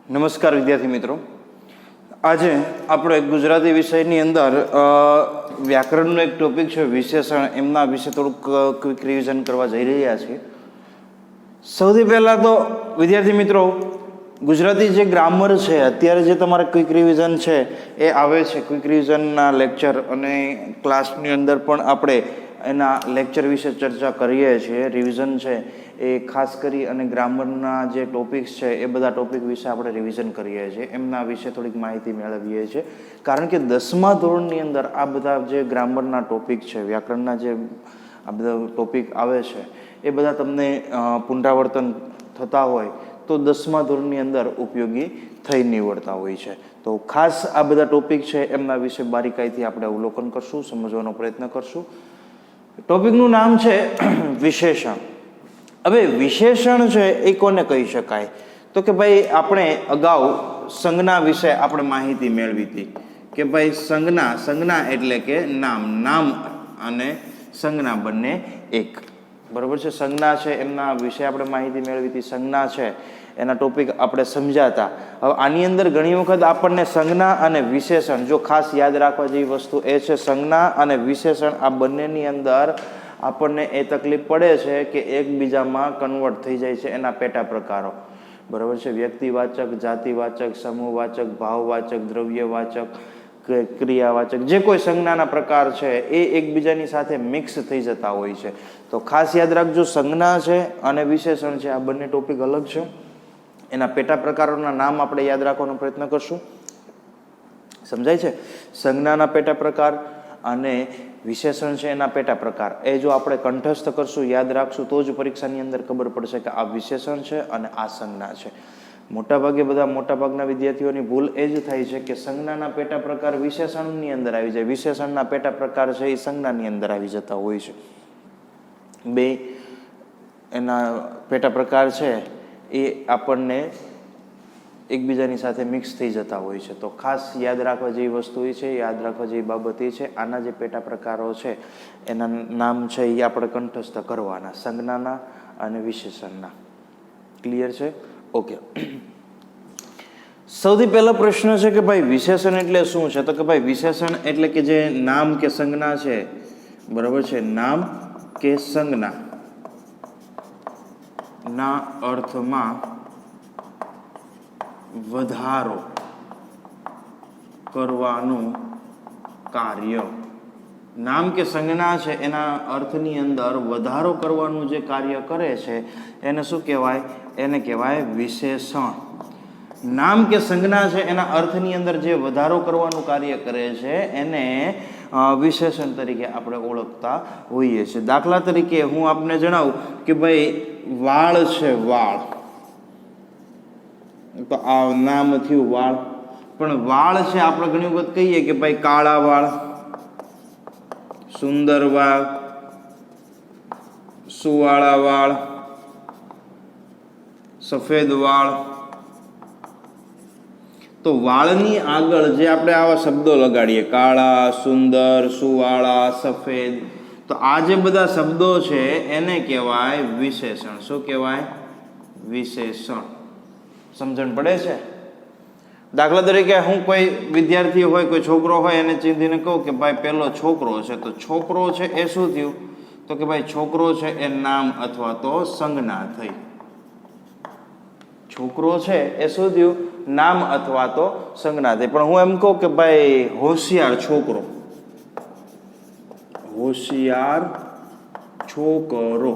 નમસ્કાર વિદ્યાર્થી મિત્રો, આજે આપણે ગુજરાતી વિષયની અંદર વ્યાકરણનો એક ટોપિક છે વિશેષણ, એમના વિશે થોડુંક ક્વિક રિવિઝન કરવા જઈ રહ્યા છીએ. સૌથી પહેલાં તો વિદ્યાર્થી મિત્રો, ગુજરાતી જે ગ્રામર છે અત્યારે જે તમારે ક્વિક રિવિઝન છે એ આવે છે. ક્વિક રિવિઝનના લેક્ચર અને ક્લાસની અંદર પણ આપણે એના લેક્ચર વિશે ચર્ચા કરીએ છીએ. રિવિઝન છે એ ખાસ કરી અને ગ્રામરના જે ટોપિક્સ છે એ બધા ટોપિક વિશે આપણે રિવિઝન કરીએ છીએ, એમના વિશે થોડીક માહિતી મેળવીએ છીએ. કારણ કે 10મા ધોરણની અંદર આ બધા જે ગ્રામરના ટોપિક છે, વ્યાકરણના જે આ બધા ટોપિક આવે છે એ બધા તમને પુનરાવર્તન થતા હોય તો 10મા ધોરણની અંદર ઉપયોગી થઈ નીવડતા હોય છે. તો ખાસ આ બધા ટોપિક છે એમના વિશે બારીકાઈથી આપણે અવલોકન કરશું, સમજવાનો પ્રયત્ન કરશું. ટોપિકનું નામ છે વિશેષણ. હવે વિશેષણ છે એ કોને કહી શકાય? તો કે ભાઈ આપણે અગાઉ સંજ્ઞા વિશે આપણે માહિતી મેળવી હતી કે ભાઈ સંજ્ઞા એટલે કે નામ અને સંજ્ઞા બંને એક, બરોબર છે. સંજ્ઞા છે એમના વિશે આપણે માહિતી મેળવી હતી. સંજ્ઞા છે એના ટોપિક આપણે સમજાતા. હવે આની અંદર ઘણી વખત આપણને સંજ્ઞા અને વિશેષણ, જો ખાસ યાદ રાખવા જેવી વસ્તુ એ છે સંજ્ઞા અને વિશેષણ, આ બંનેની અંદર આપણને એ તકલીફ પડે છે કે એકબીજામાં કન્વર્ટ થઈ જાય છે એના પેટા પ્રકારો, બરાબર છે. વ્યક્તિવાચક, જાતિવાચક, સમૂહવાચક, ભાવવાચક, દ્રવ્યવાચક, ક્રિયાવાચક, જે કોઈ સંજ્ઞાના પ્રકાર છે એ એકબીજાની સાથે મિક્સ થઈ જતા હોય છે. તો ખાસ યાદ રાખજો, સંજ્ઞા છે અને વિશેષણ છે આ બંને ટોપિક અલગ છે. એના પેટા પ્રકારોના નામ આપણે યાદ રાખવાનો પ્રયત્ન કરશું. સમજાય છે? સંજ્ઞાના પેટા પ્રકાર અને વિશેષણ છે એના પેટા પ્રકાર, એ જો આપણે કંઠસ્થ કરશું, યાદ રાખશું, તો જ પરીક્ષાની અંદર ખબર પડશે કે આ વિશેષણ છે અને આ સંજ્ઞા છે. મોટાભાગના વિદ્યાર્થીઓની ભૂલ એ જ થાય છે કે સંજ્ઞાના પેટા પ્રકાર વિશેષણની અંદર આવી જાય, વિશેષણના પેટા પ્રકાર છે એ સંજ્ઞાની અંદર આવી જતા હોય છે. બે એના પેટા પ્રકાર છે એ આપણને એકબીજાની સાથે મિક્સ થઈ જતા હોય છે. તો ખાસ યાદ રાખવા જેવી વસ્તુ એ છે, યાદ રાખવા જેવી બાબત એ છે, આના જે પેટા પ્રકારો છે એના નામ છે એ આપણે કંઠસ્થ કરવાના, સંજ્ઞાના અને વિશેષણના. ક્લિયર છે? ઓકે. સૌથી પહેલો પ્રશ્ન છે કે ભાઈ વિશેષણ એટલે શું છે? તો કે ભાઈ વિશેષણ એટલે કે જે નામ કે સંજ્ઞા છે, બરાબર છે, નામ કે સંજ્ઞા ના અર્થમાં વધારો કરવાનું કાર્ય. નામ કે સંજ્ઞા છે એના અર્થની અંદર વધારો કરવાનું જે કાર્ય કરે છે એને શું કહેવાય? એને કહેવાય વિશેષણ. નામ કે સંજ્ઞા છે એના અર્થની અંદર જે વધારો કરવાનું કાર્ય કરે છે એને વિશેષણ તરીકે આપણે ઓળખતા હોઈએ છીએ. દાખલા તરીકે હું આપને જણાવું કે ભાઈ વાળ છે, વાળ, તો આ નામ થયું વાળ. પણ વાળ છે આપણે ઘણી વખત કહીએ કે ભાઈ કાળા વાળ, સુંદર વાળ, સુવાળા વાળ, સફેદ વાળ. તો વાળની આગળ જે આપણે આવા શબ્દો લગાડીએ, કાળા, સુંદર, સુવાળા, સફેદ, તો આ જે બધા શબ્દો છે એને કહેવાય વિશેષણ. શું કહેવાય? વિશેષણ. સમજણ પડે છે? દાખલા તરીકે હું કોઈ વિદ્યાર્થી હોય, કોઈ છોકરો હોય, એને ચીંધીને કહું કે ભાઈ પેલો છોકરો છે, તો છોકરો છે એ શું થયું? તો કે ભાઈ છોકરો છે એ નામ અથવા તો સંજ્ઞા થઈ. છોકરો છે એ શું થયું? નામ અથવા તો સંજ્ઞા થઈ. પણ હું એમ કહું કે ભાઈ હોશિયાર છોકરો, હોશિયાર છોકરો,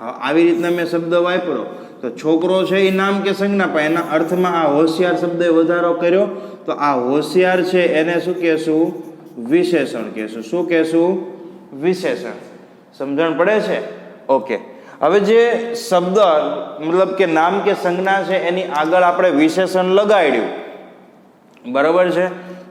આવી રીતના મેં શબ્દ વાપરો, તો છોકરો છે એ નામ કે સંજ્ઞા, પણ એના અર્થમાં આ હોશિયાર શબ્દે વધારો કર્યો, તો આ હોશિયાર છે એને શું કહેશું? વિશેષણ કહેશું. શું કહેશું? વિશેષણ. સમજણ પડે છે? ઓકે. હવે જે શબ્દ મતલબ કે નામ કે સંજ્ઞા છે એની આગળ આપણે વિશેષણ લગાડ્યું, બરાબર છે.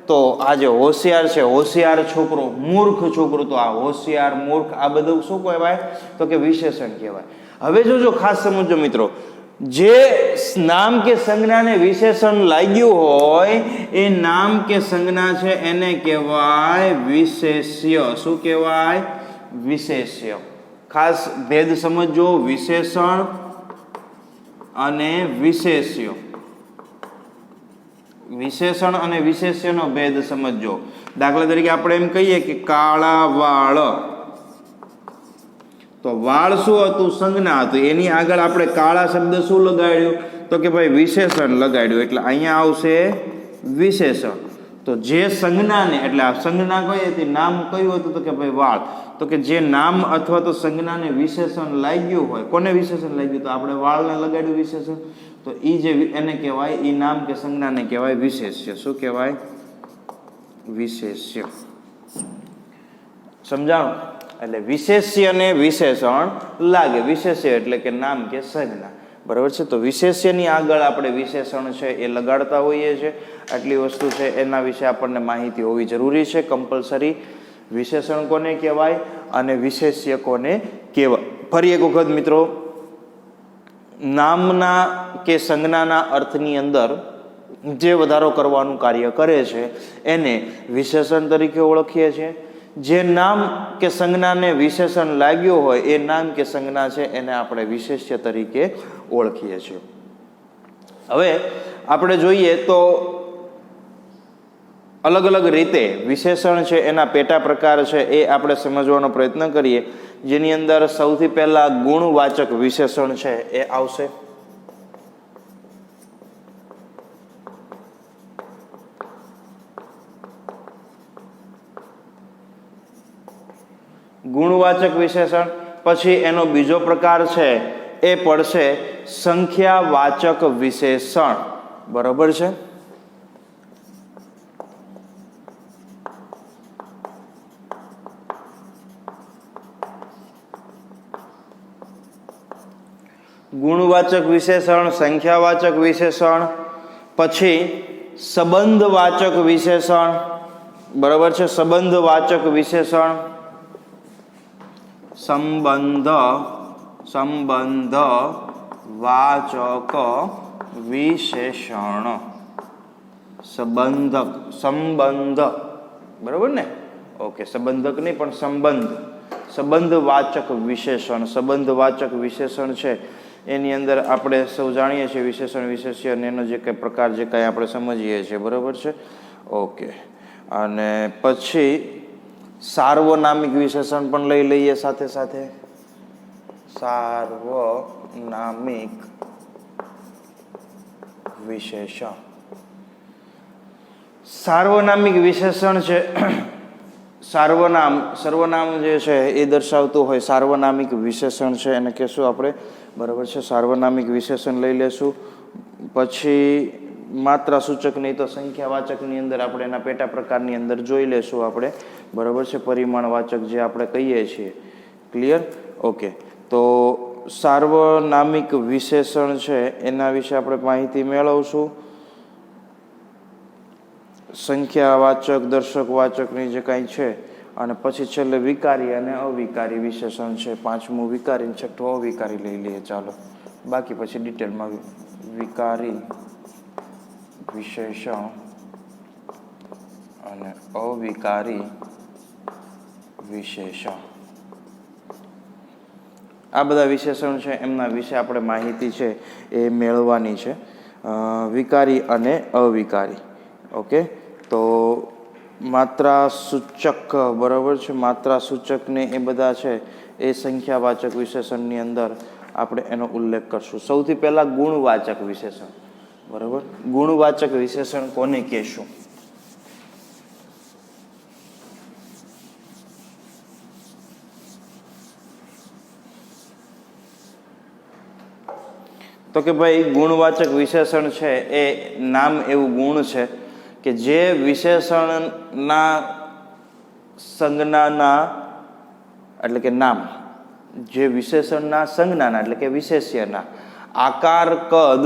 તો આ જે હોશિયાર છે, હોશિયાર છોકરો, મૂર્ખ છોકરો, તો આ હોશિયાર, મૂર્ખ, આ બધું શું કહેવાય? તો કે વિશેષણ કહેવાય. હવે જોજો, ખાસ સમજો મિત્રો, જે નામ કે સંજ્ઞાને વિશેષણ લાગ્યું હોય એ નામ કે સંજ્ઞા છે એને કહેવાય વિશેષ્ય. શું કહેવાય? વિશેષ્ય. ખાસ ભેદ સમજો, વિશેષણ અને વિશેષ્ય. વિશેષણ અને વિશેષ્યનો ભેદ સમજો. દાખલા તરીકે આપણે એમ કહીએ કે કાળા વાળ, તો વાળ શું હતું? સંજ્ઞા હતું. એની આગળ આપણે કાળા શબ્દ શું લગાડ્યું? તો કે ભાઈ વિશેષણ લગાડ્યું. એટલે અહીંયા આવશે વિશેષણ. તો જે સંજ્ઞાને, એટલે આ સંજ્ઞા કઈ હતી, નામ કયું હતું? તો કે ભાઈ વાળ. તો કે જે નામ અથવા તો સંજ્ઞાને વિશેષણ લાગ્યું હોય, કોને વિશેષણ લાગ્યું? તો આપણે વાળને લગાડ્યું વિશેષણ. તો એ જે એને કહેવાય, એ નામ કે સંજ્ઞાને કહેવાય વિશેષ્ય. શું કહેવાય? વિશેષ્ય. સમજાણું? એટલે વિશેષ્યને વિશેષણ લાગે. વિશેષ્ય એટલે કે નામ કે સંજ્ઞા. બરાબર છે. તો વિશેષ્યની આગળ આપણે વિશેષણ છે એ લગાડતા હોઈએ છીએ. આટલી વસ્તુ છે એના વિશે આપણને માહિતી હોવી જરૂરી છે, કમ્પલસરી. વિશેષણ કોને કહેવાય અને વિશેષ્ય કોને કહેવાય? ફરી એક વખત મિત્રો, નામના કે સંજ્ઞાના અર્થની અંદર જે વધારો કરવાનું કાર્ય કરે છે એને વિશેષણ તરીકે ઓળખીએ છીએ. જે નામ કે સંજ્ઞાને વિશેષણ લાગ્યું હોય એ નામ કે સંજ્ઞા છે એને આપણે વિશેષ્ય તરીકે ઓળખીએ છીએ. હવે આપણે જોઈએ તો અલગ અલગ રીતે વિશેષણ છે એના પેટા પ્રકાર છે એ આપણે સમજવાનો પ્રયત્ન કરીએ. જેની અંદર સૌથી પહેલા ગુણવાચક વિશેષણ છે એ આવશે. ગુણવાચક વિશેષણ. પછી એનો બીજો પ્રકાર છે એ પડશે સંખ્યાવાચક વિશેષણ. બરાબર છે. ગુણવાચક વિશેષણ, સંખ્યાવાચક વિશેષણ, પછી સંબંધવાચક વિશેષણ. બરાબર છે. સંબંધવાચક વિશેષણ, સંબંધ વાચક વિશેષણ. સંબંધ. બરાબર ને? ઓકે. સંબંધક નહીં પણ સંબંધવાચક વિશેષણ. સંબંધવાચક વિશેષણ છે એની અંદર આપણે સૌ જાણીએ છીએ વિશેષણ વિશેષ્ય અને એનો જે કંઈ પ્રકાર જે કંઈ આપણે સમજીએ છીએ. બરાબર છે. ઓકે. અને પછી સાર્વનામિક વિશેષણ પણ લઈ લઈએ સાથે સાથે. સાર્વનામિક વિશેષણ. સાર્વનામિક વિશેષણ છે. સર્વનામ જે છે એ દર્શાવતું હોય સાર્વનામિક વિશેષણ છે એને કહેશું આપણે. બરાબર છે. સાર્વનામિક વિશેષણ લઈ લેશું. પછી માત્રા સૂચક નહીં તો સંખ્યાવાચકની અંદર આપણે એના પેટા પ્રકારની અંદર જોઈ લેશું આપણે. બરાબર છે. પરિમાણવાચક જે આપણે કહીએ છીએ. ક્લિયર? ઓકે. તો સાર્વનામિક વિશેષણ છે એના વિશે આપણે માહિતી મેળવશું. સંખ્યાવાચક, દર્શકવાચકની જે કાંઈ છે. અને પછી છેલ્લે વિકારી અને અવિકારી વિશેષણ છે. પાંચમું વિકારી, છઠ્ઠું અવિકારી લઈ લઈએ. ચાલો, બાકી પછી ડિટેલમાં. વિકારી વિશેષણ અને અવિકારી વિશેષણ, આ બધા વિશેષણ છે એમના વિશે આપણે માહિતી છે એ મેળવવાની છે. વિકારી અને અવિકારી. ઓકે. તો માત્રા સૂચક. બરાબર છે. માત્રા સૂચકને એ બધા છે એ સંખ્યાવાચક વિશેષણની અંદર આપણે એનો ઉલ્લેખ કરશું. સૌથી પહેલા ગુણવાચક વિશેષણ. બરાબર. ગુણવાચક વિશેષણ કોને કહેશું? તો કે ભાઈ ગુણવાચક વિશેષણ છે એ નામ એવું ગુણ છે કે જે વિશેષણના સંજ્ઞાના એટલે કે નામ, જે વિશેષણના સંજ્ઞાના એટલે કે વિશેષ્યના આકાર, કદ,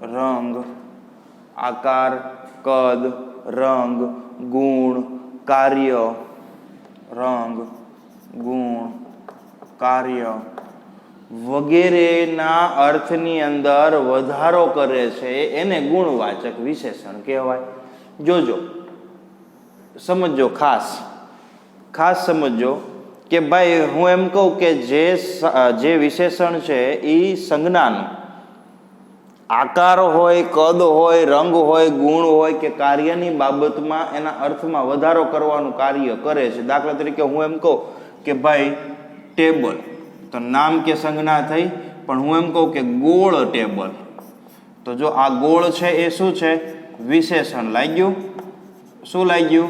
રંગ, ગુણ, કાર્ય વગેરેના અર્થની અંદર વધારો કરે છે એને ગુણવાચક વિશેષણ કહેવાય. જોજો, સમજો, ખાસ સમજો કે ભાઈ હું એમ કહું કે જે વિશેષણ છે એ સંજ્ઞાનું આકાર હોય, કદ હોય, રંગ હોય, ગુણ હોય કે કાર્યની બાબતમાં એના અર્થમાં વધારો કરવાનું કાર્ય કરે છે. દાખલા તરીકે હું એમ કહું કે ભાઈ ટેબલ, તો નામ કે સંજ્ઞા થઈ, પણ હું એમ કહું કે ગોળ ટેબલ, તો જો આ ગોળ છે એ શું છે? વિશેષણ લાગ્યું. શું લાગ્યું?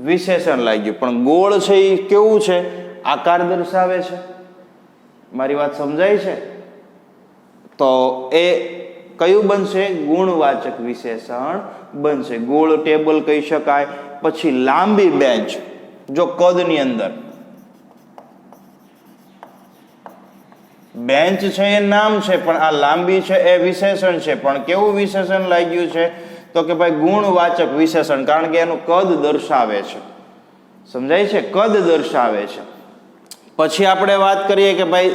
વિશેષણ લાગ્યું. પણ ગોળ છે એ કેવું છે? આકાર દર્શાવે છે. મારી વાત સમજાય છે? તો એ કયું બનશે? ગુણવાચક વિશેષણ બનશે. ગોળ ટેબલ કહી શકાય. પછી લાંબી બેન્ચ, જો કદની અંદર બેન્ચ છે એ નામ છે, પણ આ લાંબી છે એ વિશેષણ છે. પણ કેવું વિશેષણ લાગ્યું છે? તો કે ભાઈ ગુણવાચક વિશેષણ, કારણ કે એનું કદ દર્શાવે છે. સમજાય છે? કદ દર્શાવે છે. પછી આપણે વાત કરીએ કે ભાઈ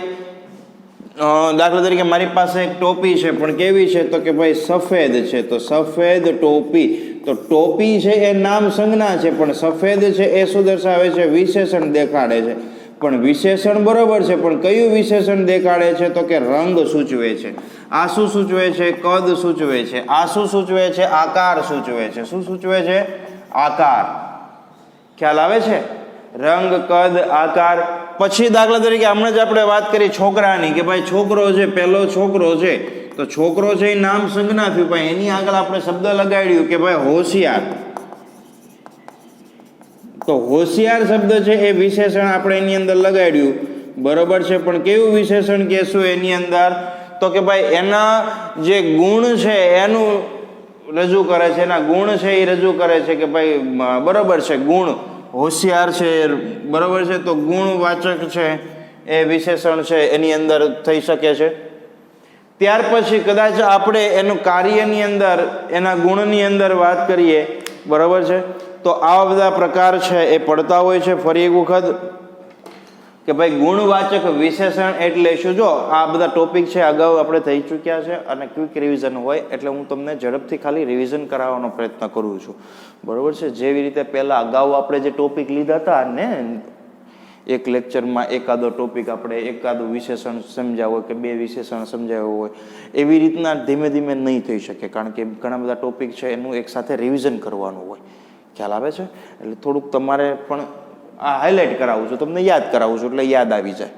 દાખલા તરીકે મારી પાસે એક ટોપી છે, પણ કેવી છે? તો કે ભાઈ સફેદ છે, તો સફેદ ટોપી. તો ટોપી છે એ નામ સંજ્ઞા છે, પણ સફેદ છે એ શું દર્શાવે છે? વિશેષણ દેખાડે છે. પણ વિશેષણ બરોબર છે, પણ કયું વિશેષણ દેખાડે છે? તો કે રંગ સૂચવે છે. આ શું સૂચવે છે? કદ સૂચવે છે. આ શું સૂચવે છે? આકાર સૂચવે છે. શું સૂચવે છે? આકાર. ખ્યાલ આવે છે? રંગ, કદ, આકાર. પછી દાખલા તરીકે હમણાં જ આપણે વાત કરી છોકરાની, કે ભાઈ છોકરો છે, પહેલો છોકરો છે, તો છોકરો છે એ નામ સંજ્ઞા થયું, પણ એની આગળ આપણે શબ્દ લગાડ્યું કે ભાઈ હોશિયાર, તો હોશિયાર શબ્દ છે એ વિશેષણ આપણે એની અંદર લગાડ્યું. બરોબર છે, પણ કેવું વિશેષણ કહેશું એની અંદર? તો કે ભાઈ એના જે ગુણ છે એનું રજૂ કરે છે, એના ગુણ છે એ રજૂ કરે છે કે ભાઈ બરોબર છે, ગુણ હોશિયાર છે, બરોબર છે, તો ગુણવાચક છે એ વિશેષણ છે એની અંદર થઈ શકે છે. ત્યાર પછી કદાચ આપણે એનું કાર્યની અંદર, એના ગુણની અંદર વાત કરીએ, બરોબર છે, તો આવા બધા પ્રકાર છે એ પડતા હોય છે. ફરી એક વખત કે ભાઈ ગુણવાચક વિશેષણ એટલે શું? જો આ બધા ટોપિક છે અગાઉ આપણે થઈ ચૂક્યા છે, અને ક્વિક રિવિઝન હોય એટલે હું તમને ઝડપથી ખાલી રિવિઝન કરાવવાનો પ્રયત્ન કરું છું. બરોબર છે? જેવી રીતે પહેલાં અગાઉ આપણે જે ટોપિક લીધા હતા ને, એક લેક્ચરમાં એકાદો ટોપિક આપણે એકાદું વિશેષણ સમજાવ્યું હોય કે બે વિશેષણ સમજાવ્યું હોય, એવી રીતના ધીમે ધીમે નહીં થઈ શકે, કારણ કે ઘણા બધા ટોપિક છે એનું એકસાથે રિવિઝન કરવાનું હોય. ખ્યાલ આવે છે? એટલે થોડુંક તમારે પણ આ હાઇલાઇટ કરાવું છું, તમને યાદ કરાવું છું, એટલે યાદ આવી જાય.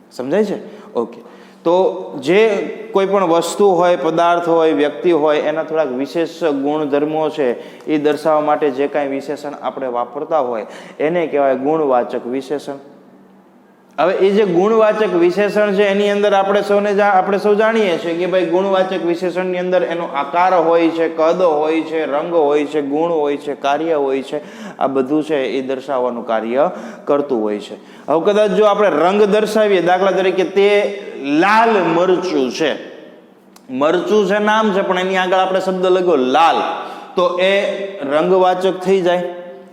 સમજાય છે? ઓકે. તો જે કોઈ પણ વસ્તુ હોય, પદાર્થ હોય, વ્યક્તિ હોય, એના થોડાક વિશેષ ગુણધર્મો છે એ દર્શાવવા માટે જે કાંઈ વિશેષણ આપણે વાપરતા હોય એને કહેવાય ગુણવાચક વિશેષણ. હવે એ જે ગુણવાચક વિશેષણ છે એની અંદર આપણે સૌ જાણીએ છીએ કે ભાઈ ગુણવાચક વિશેષણની અંદર એનો આકાર હોય છે, કદ હોય છે, રંગ હોય છે, ગુણ હોય છે, કાર્ય હોય છે. આ બધું છે એ દર્શાવવાનું કાર્ય કરતું હોય છે. હવે કદાચ જો આપણે રંગ દર્શાવીએ, દાખલા તરીકે તે લાલ મરચું છે, મરચું છે નામ છે, પણ એની આગળ આપણે શબ્દ લખ્યો લાલ, તો એ રંગવાચક થઈ જાય,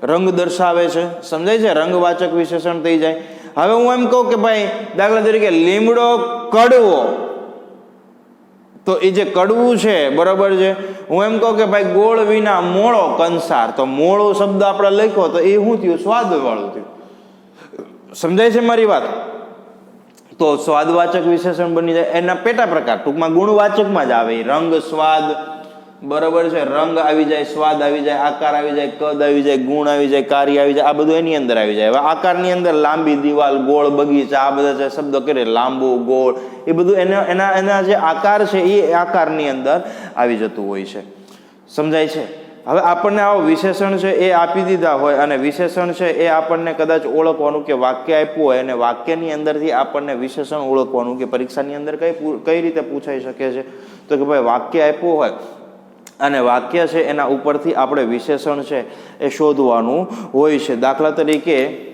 રંગ દર્શાવે છે. સમજાય છે? રંગવાચક વિશેષણ થઈ જાય. હવે હું એમ કહું કે ભાઈ દાખલા તરીકે લીમડો કડવો, તો એ જે કડવું છે, બરોબર છે, હું એમ કહું કે ભાઈ ગોળ વિના મોળો કંસાર, તો મોળો શબ્દ આપણે લખ્યો તો એ શું થયું? સ્વાદ વાળું થયું. સમજાય છે મારી વાત? તો સ્વાદવાચક વિશેષણ બની જાય. એના પેટા પ્રકાર ટૂંકમાં ગુણવાચકમાં જ આવે. રંગ, સ્વાદ, બરોબર છે, રંગ આવી જાય, સ્વાદ આવી જાય, આકાર આવી જાય, કદ આવી જાય, ગુણ આવી જાય, કાર્ય આવી જાય. આ બધું એની અંદર આવી જાય. હવે આકારની અંદર લાંબી દિવાલ, ગોળ બગીચા, આ બધા જે શબ્દો કરે, લાંબુ, ગોળ, એ બધું એના જે આકાર છે એ આકારની અંદર આવી જતું હોય છે. સમજાય છે? હવે આપણને આવો વિશેષણ છે એ આપી દીધા હોય, અને વિશેષણ છે એ આપણને કદાચ ઓળખવાનું કે વાક્ય આપ્યું હોય, અને વાક્યની અંદરથી આપણને વિશેષણ ઓળખવાનું કે પરીક્ષાની અંદર કઈ રીતે પૂછાઈ શકે છે? તો કે ભાઈ વાક્ય આપ્યું હોય અને વાક્ય છે એના ઉપરથી આપણે વિશેષણ છે એ શોધવાનું હોય છે. દાખલા તરીકે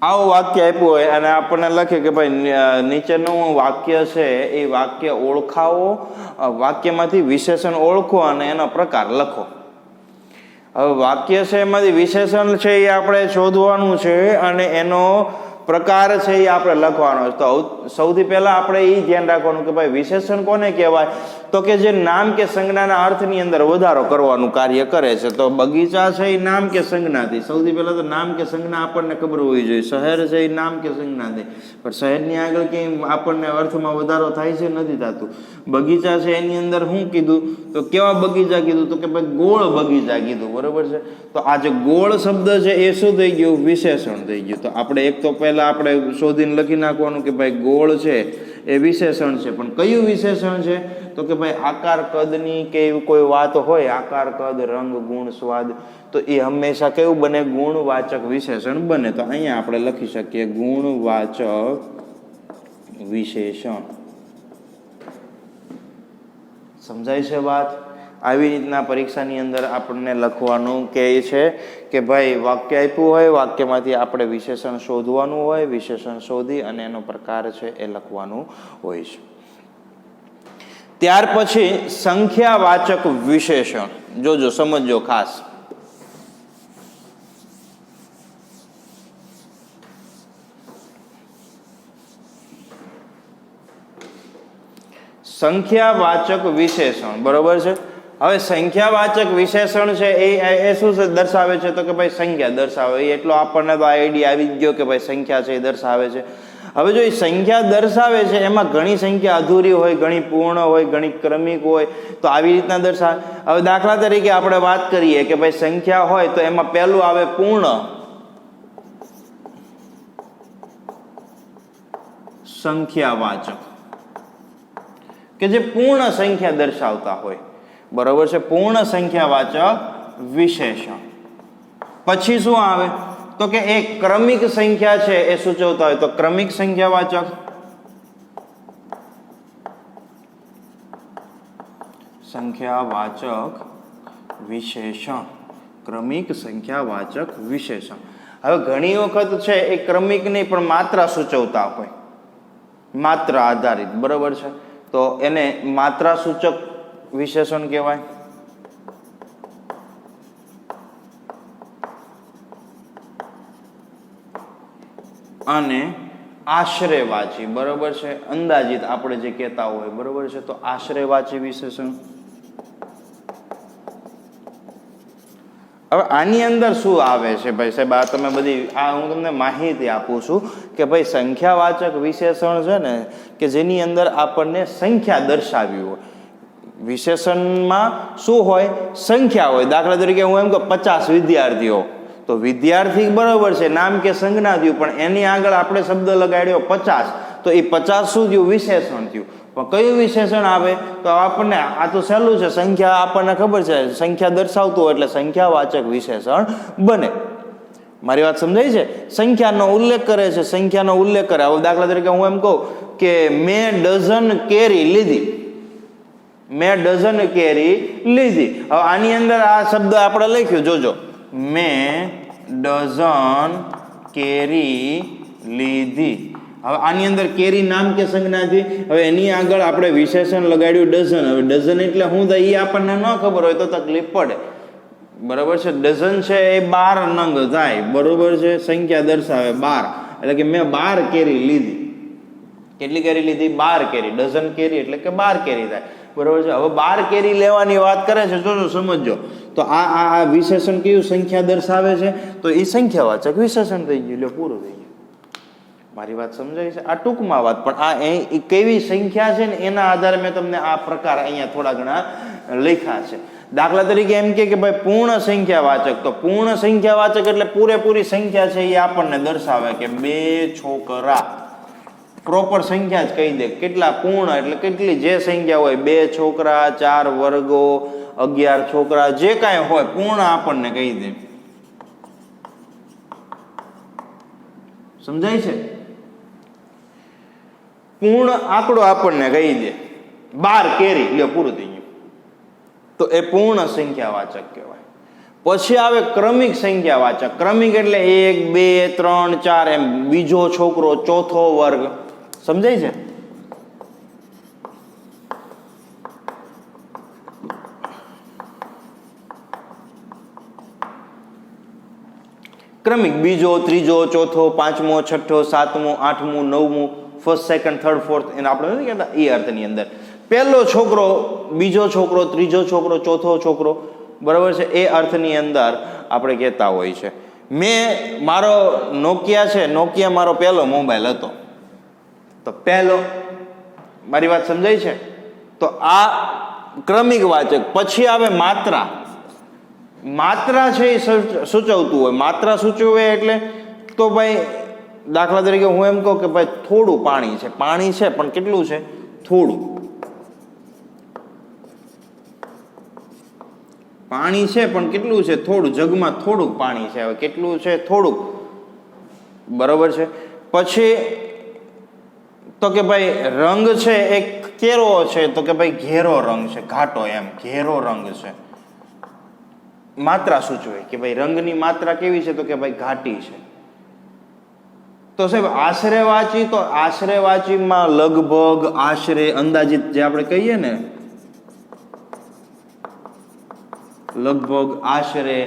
આવું વાક્ય આપ્યું હોય અને આપણને લખે કે ભાઈ નીચેનું વાક્ય છે એ વાક્ય ઓળખાવો, વાક્યમાંથી વિશેષણ ઓળખો અને એનો પ્રકાર લખો. હવે વાક્ય છે એમાંથી વિશેષણ છે એ આપણે શોધવાનું છે, અને એનો પ્રકાર છે એ આપણે લખવાનો છે. તો સૌથી પહેલા આપણે એ ધ્યાન રાખવાનું કે ભાઈ વિશેષણ કોને કહેવાય? તો કે જે નામ કે સંજ્ઞાના અર્થની અંદર વધારો કરવાનું કાર્ય કરે છે. તો બગીચા છે એ નામ કે સંજ્ઞાથી. સૌથી પહેલા તો નામ કે સંજ્ઞા આપણને ખબર હોવી જોઈએ. શહેર છે એ નામ કે સંજ્ઞાથી. પણ શહેરની આગળ ક્યાંય આપણને અર્થમાં વધારો થાય છે? નથી થતું. બગીચા છે એની અંદર શું કીધું? તો કેવા બગીચા કીધું? તો કે ભાઈ ગોળ બગીચા કીધું. બરોબર છે. તો આ જે ગોળ શબ્દ છે એ શું થઈ ગયું? વિશેષણ થઈ ગયું. તો આપણે એક તો પહેલા આપણે શોધીને લખી નાખવાનું કે ભાઈ ગોળ છે એ વિશેષણ છે. પણ કયું વિશેષણ છે? તો કે ભાઈ આકાર કદની કે એવી કોઈ વાત હોય, આકાર કદ રંગ ગુણ સ્વાદ, તો એ હંમેશા કેવું બને? ગુણવાચક વિશેષણ બને. તો અહીંયા આપણે લખી શકીએ ગુણવાચક વિશેષણ. સમજાય છે વાત? આવી રીતના પરીક્ષાની અંદર આપણને લખવાનું કે છે કે ભાઈ વાક્ય આપ્યું હોય, વાક્યમાંથી આપણે વિશેષણ શોધવાનું હોય, વિશેષણ શોધી અને એનો પ્રકાર છે એ લખવાનું હોય છે. ત્યાર પછી સંખ્યાવાચક વિશેષણ. જોજો, સમજો ખાસ. સંખ્યાવાચક વિશેષણ. બરોબર છે. હવે સંખ્યાવાચક વિશેષણ છે એ શું છે? દર્શાવે છે. તો કે ભાઈ સંખ્યા દર્શાવે. એટલો આપણને તો આઈડિયા આવી ગયો કે ભાઈ સંખ્યા છે એ દર્શાવે છે. હવે જો એ સંખ્યા દર્શાવે છે એમાં ઘણી સંખ્યા અધૂરી હોય, ઘણી પૂર્ણ હોય, ઘણી ક્રમિક હોય. તો આવી રીતના દર્શાવે. હવે દાખલા તરીકે આપણે વાત કરીએ કે ભાઈ સંખ્યા હોય તો એમાં પહેલું આવે પૂર્ણ સંખ્યાવાચક, કે જે પૂર્ણ સંખ્યા દર્શાવતા હોય. બરોબર છે. પૂર્ણ સંખ્યાવાચક વિશેષણ. પછી શું આવે? તો કે એક ક્રમિક સંખ્યા છે એ સૂચવતા હોય તો ક્રમિક સંખ્યાવાચક. સંખ્યાવાચક વિશેષણ. ક્રમિક સંખ્યાવાચક વિશેષણ. હવે ઘણી વખત છે એ ક્રમિક નહીં પણ માત્રા સૂચવતા હોય, માત્રા આધારિત. બરોબર છે. તો એને માત્રા સૂચક વિશેષણ કહેવાય. અને આશ્રયવાચી. બરોબર છે. અંદાજિત આપણે જે કહેતા હોય. બરોબર છે. તો આશ્રયવાચી વિશેષણ. હવે આની અંદર શું આવે છે ભાઈ સાહેબ? આ તમે બધી હું તમને માહિતી આપું છું કે ભાઈ સંખ્યાવાચક વિશેષણ છે ને કે જેની અંદર આપણને સંખ્યા દર્શાવી હોય. વિશેષણમાં શું હોય? સંખ્યા હોય. દાખલા તરીકે હું એમ કહું 50 વિદ્યાર્થીઓ, તો વિદ્યાર્થી બરોબર છે નામ કે સંજ્ઞા થયું, પણ એની આગળ આપણે શબ્દ લગાડ્યો 50, તો એ 50 શું થયું? વિશેષણ થયું. પણ કયું વિશેષણ આવે? તો આપણને આ તો સહેલું છે. સંખ્યા આપણને ખબર છે, સંખ્યા દર્શાવતું હોય એટલે સંખ્યાવાચક વિશેષણ બને. મારી વાત સમજાય છે? સંખ્યાનો ઉલ્લેખ કરે છે, સંખ્યાનો ઉલ્લેખ કરે. હવે દાખલા તરીકે હું એમ કહું કે મેં ડઝન કેરી લીધી, મેં ડઝન કેરી લીધી. હવે આની અંદર આ શબ્દ આપણે લખ્યું, જોજો, મેં ડઝન કેરી લીધી. હવે આની અંદર કેરી નામ કે સંજ્ઞાથી. હવે એની આગળ આપણે વિશેષણ લગાડ્યું ડઝન. હવે ડઝન એટલે શું થાય એ આપણને ન ખબર હોય તો તકલીફ પડે. બરોબર છે. ડઝન છે એ 12 નંગ થાય. બરોબર છે. સંખ્યા દર્શાવે 12, એટલે કે મેં 12 કેરી લીધી. કેટલી કેરી લીધી? 12 કેરી. ડઝન કેરી એટલે કે 12 કેરી થાય. બરોબર છે. હવે 12 કેરી લેવાની વાત કરે છે. જોજો, સમજો. તો આ વિશેષણ કયું? સંખ્યા દર્શાવે છે. તો એ સંખ્યાવાચક વિશેષણ થઈ ગયું. એટલે પૂરું થઈ ગયું. મારી વાત સમજાય છે? આ ટૂંકમાં વાત. પણ આ કેવી સંખ્યા છે ને એના આધારે મેં તમને આ પ્રકાર અહીંયા થોડા ઘણા લખ્યા છે. દાખલા તરીકે એમ કે ભાઈ પૂર્ણ સંખ્યાવાચક. તો પૂર્ણ સંખ્યાવાચક એટલે પૂરેપૂરી સંખ્યા છે એ આપણને દર્શાવે કે 2 છોકરા. પ્રોપર સંખ્યા જ કહી દે. કેટલા? પૂર્ણ એટલે કેટલી જે સંખ્યા હોય, 2 છોકરા, 4 વર્ગો, 11 છોકરા, જે કાંઈ હોય પૂર્ણ આપણને કહી દે. સમજાય છે? પૂર્ણ આંકડો આપણને કહી દે. 12 કેરી, લ્યો પૂરું થઈ ગયું. તો એ પૂર્ણ સંખ્યાવાચક કહેવાય. પછી આવે ક્રમિક સંખ્યાવાચક. ક્રમિક એટલે 1, 2, 3, 4 એમ. બીજો છોકરો, ચોથો વર્ગ. સમજાય છે? ક્રમિક, બીજો, ત્રીજો, ચોથો, પાંચમો, છઠ્ઠો, સાતમો, આઠમું, નવમું, ફર્સ્ટ, સેકન્ડ, થર્ડ, ફોર્થ, એને આપણે નથી કહેતા એ અર્થની અંદર. પહેલો છોકરો, બીજો છોકરો, ત્રીજો છોકરો, ચોથો છોકરો, બરાબર છે, એ અર્થની અંદર આપણે કહેતા હોય છે. મારો નોકિયા છે, નોકિયા મારો પહેલો મોબાઈલ હતો, તો પહેલો, મારી વાત સમજાય છે? તો આ ક્રમિક વાચક. પછી આવે માત્રા. માત્રા છે એ સૂચવતું હોય. માત્રા સૂચવે એટલે તો ભાઈ દાખલા તરીકે હું એમ કહું કે ભાઈ થોડું પાણી છે, પાણી છે પણ કેટલું છે? થોડું. પાણી છે પણ કેટલું છે? થોડું. જગમાં થોડુંક પાણી છે. હવે કેટલું છે? થોડુંક. બરોબર છે. પછી તો કે ભાઈ રંગ છે એ કેરો છે, તો કે ભાઈ ઘેરો રંગ છે, ઘાટો, એમ ઘેરો રંગ છે. માત્રા સૂચવે કે ભાઈ રંગની માત્રા કેવી છે? તો કે ભાઈ ઘાટી છે. તો સાહેબ આશરેવાચી, તો આશરેવાચીમાં લગભગ, આશરે, અંદાજિત જે આપણે કહીએ ને, લગભગ, આશરે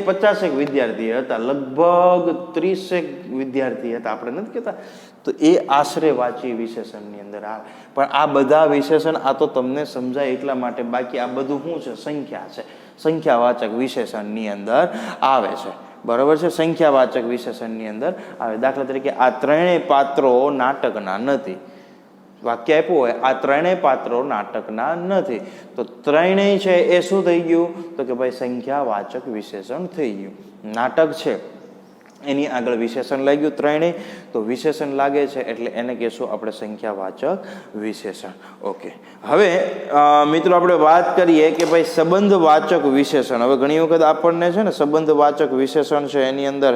50 વિદ્યાર્થી હતા, લગભગ 30 વિદ્યાર્થી હતા, આપણે નથી કહેતા. તો એ આશરેવાચી વિશેષણની અંદર આવે. પણ આ બધા વિશેષણ આ તો તમને સમજાય એટલા માટે, બાકી આ બધું શું છે? સંખ્યા છે. સંખ્યાવાચક વિશેષણની અંદર આવે છે. બરાબર છે? સંખ્યાવાચક વિશેષણની અંદર આવે. દાખલા તરીકે આ ત્રણેય પાત્રો નાટકના નથી. વાક્ય આપ્યું હોય આ ત્રણેય પાત્રો નાટકના નથી, તો ત્રણેય છે એ શું થઈ ગયું? તો કે ભાઈ સંખ્યાવાચક વિશેષણ થઈ ગયું. નાટક છે એની આગળ વિશેષણ લાગ્યું ત્રણેય, તો વિશેષણ લાગે છે એટલે એને કહેશું આપણે સંખ્યાવાચક વિશેષણ. ઓકે, હવે મિત્રો આપણે વાત કરીએ કે ભાઈ સંબંધવાચક વિશેષણ. હવે ઘણી વખત આપણને છે ને સંબંધવાચક વિશેષણ છે એની અંદર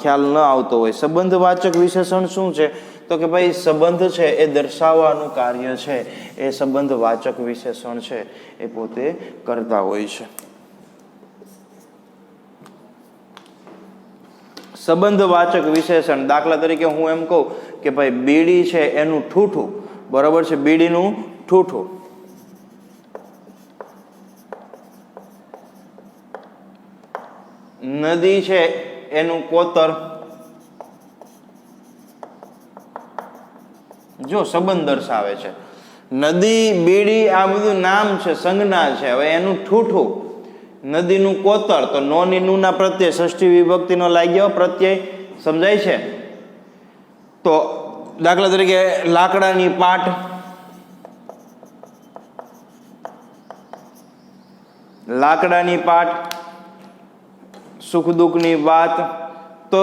ખ્યાલ ન આવતો હોય. સંબંધવાચક વિશેષણ શું છે? તો કે ભાઈ સંબંધ છે એ દર્શાવવાનું કાર્ય છે એ સંબંધવાચક વિશેષણ છે એ પોતે કરતા હોય છે. સંબંધવાચક વિશેષણ, દાખલા તરીકે હું એમ કહું કે ભાઈ બીડી છે એનું ઠૂઠું, બરાબર છે, બીડીનું ઠૂઠું. નદી છે એનું કોતર. જો સંબંધ દર્શાવે છે. નદી, બીડી, આ બધું નામ છે, સંજ્ઞા છે. હવે એનું ઠૂઠું, નદીનું કોતર, તો નોની નુના પ્રત્યય ષષ્ઠી વિભક્તિનો લાગ્યો પ્રત્યય, સમજાય છે? તો દાખલા તરીકે લાકડાની પાટ, લાકડાની પાટ, સુખ દુઃખની વાત. તો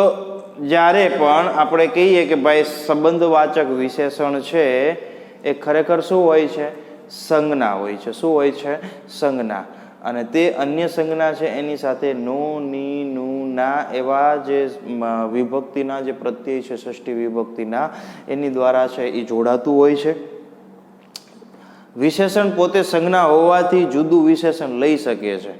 જ્યારે પણ આપણે કહીએ કે ભાઈ સંબંધવાચક વિશેષણ છે એ ખરેખર શું હોય છે? સંજ્ઞા હોય છે. શું હોય છે? સંજ્ઞા. અને તે અન્ય સંજ્ઞા છે એની સાથે નો, ની, નું, ના એવા જે વિભક્તિના જે પ્રત્યય છે ષષ્ઠી વિભક્તિના, એની દ્વારા છે એ જોડાતું હોય છે. વિશેષણ પોતે સંજ્ઞા હોવાથી જુદું વિશેષણ લઈ શકે છે.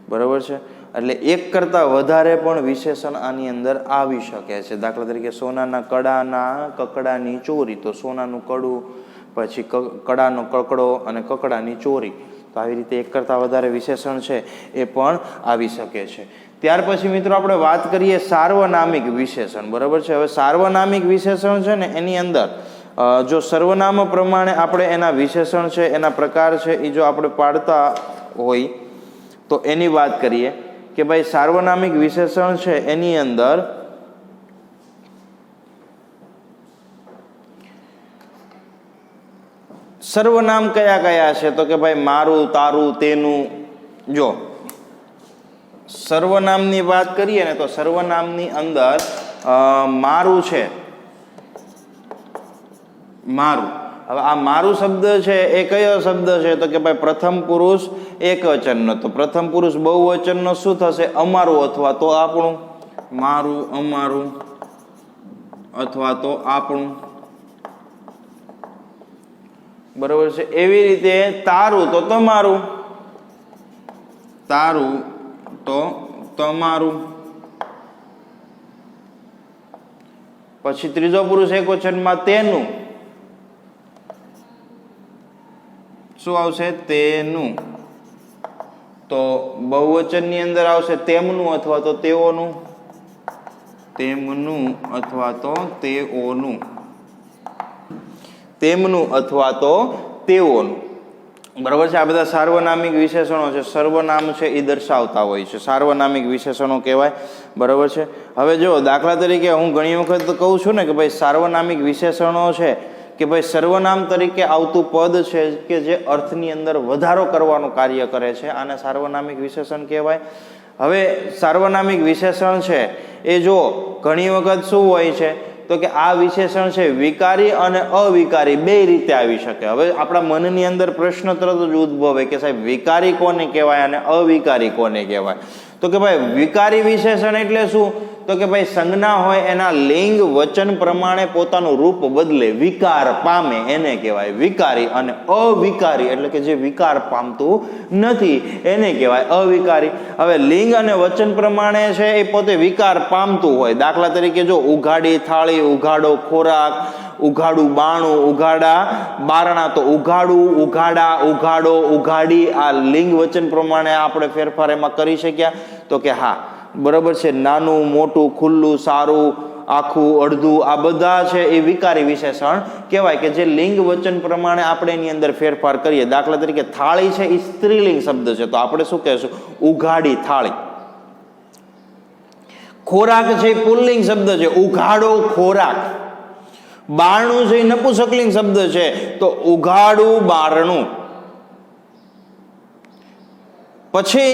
બરાબર છે? એટલે એક કરતાં વધારે પણ વિશેષણ આની અંદર આવી શકે છે. દાખલા તરીકે સોનાના કડાના કકડાની ચોરી, તો સોનાનું કડું, પછી કડાનો કકડો અને કકડાની ચોરી. તો આવી રીતે એક કરતાં વધારે વિશેષણ છે એ પણ આવી શકે છે. ત્યાર પછી મિત્રો આપણે વાત કરીએ સાર્વનામિક વિશેષણ. બરાબર છે? હવે સાર્વનામિક વિશેષણ છે ને એની અંદર જો સર્વનામ પ્રમાણે આપણે એના વિશેષણ છે એના પ્રકાર છે એ જો આપણે પાડતા હોય તો એની વાત કરીએ કે ભાઈ સાર્વનામિક વિશેષણ છે એની અંદર સર્વનામ કયા કયા છે? તો કે ભાઈ મારું, તારું, તેનું. જો સર્વનામની વાત કરીએ ને તો સર્વનામની અંદર મારું છે, મારું. હવે આ મારું શબ્દ છે એ કયો શબ્દ છે? તો કે ભાઈ પ્રથમ પુરુષ એકવચનનો. તો પ્રથમ પુરુષ બહુવચનનો શું થશે? અમારું અથવા તો આપણું. મારું, અમારું અથવા તો આપણું. બરોબર છે? એવી રીતે તારું તો તમારું, તારું તો તમારું. પછી ત્રીજો પુરુષ એકવચનમાં તેનું. શું આવશે? તેનું. તો બહુવચનની અંદર આવશે તેમનું અથવા તો તેઓનું, તેમનું અથવા તો તેઓનું, તેમનું અથવા તો તેઓનું, બરાબર છે. આ બધા સાર્વનામિક વિશેષણો છે, સર્વનામ છે એ દર્શાવતા હોય છે, સાર્વનામિક વિશેષણો કહેવાય, બરાબર છે. હવે જો દાખલા તરીકે હું ઘણી વખત કહું છું ને કે ભાઈ સાર્વનામિક વિશેષણો છે કે ભાઈ સર્વનામ તરીકે આવતું પદ છે કે જે અર્થની અંદર વધારો કરવાનું કાર્ય કરે છે, આને સાર્વનામિક વિશેષણ કહેવાય. હવે સાર્વનામિક વિશેષણ છે એ જો ઘણી વખત શું હોય છે તો કે આ વિશેષણ છે વિકારી અને અવિકારી બે રીતે આવી શકે. હવે આપણા મનની અંદર પ્રશ્ન તરત જ ઉદ્ભવે કે સાહેબ વિકારી કોને કહેવાય અને અવિકારી કોને કહેવાય? તો કે ભાઈ વિકારી વિશેષણ એટલે શું? તો કે ભાઈ સંજ્ઞા હોય એના લિંગ વચન પ્રમાણે પોતાનું રૂપ બદલે, વિકાર પામે, એને કહેવાય વિકારી. અને અવિકારી એટલે કે જે વિકાર પામતું નથી એને કહેવાય અવિકારી. હવે લિંગ અને વચન પ્રમાણે છે એ પોતે વિકાર પામતું હોય. દાખલા તરીકે જો ઉઘાડી થાળી, ઉઘાડો ખોરાક, ઉઘાડું બાણું, ઉઘાડા બારણા, તો ઉઘાડું, ઉઘાડા, ઉઘાડો, ઉઘાડી, આ લિંગ વચન પ્રમાણે આપણે ફેરફાર એમાં કરી શક્યા? તો કે હા, બરાબર છે. નાનું, મોટું, ખુલ્લું, સારું, આખું, અડધું, આ બધા છે એ વિકારી વિશેષણ કહેવાય કે જે લિંગ વચન પ્રમાણે આપણે એની અંદર ફેરફાર કરીએ. દાખલા તરીકે થાળી છે એ સ્ત્રીલિંગ શબ્દ છે તો આપણે શું કહેશું? ઉઘાડી થાળી. ખોરાક છે એ પુલ્લિંગ શબ્દ છે, ઉઘાડો ખોરાક. બારણું છે એ નપુંસકલિંગ શબ્દ છે તો ઉઘાડું બારણું. પછી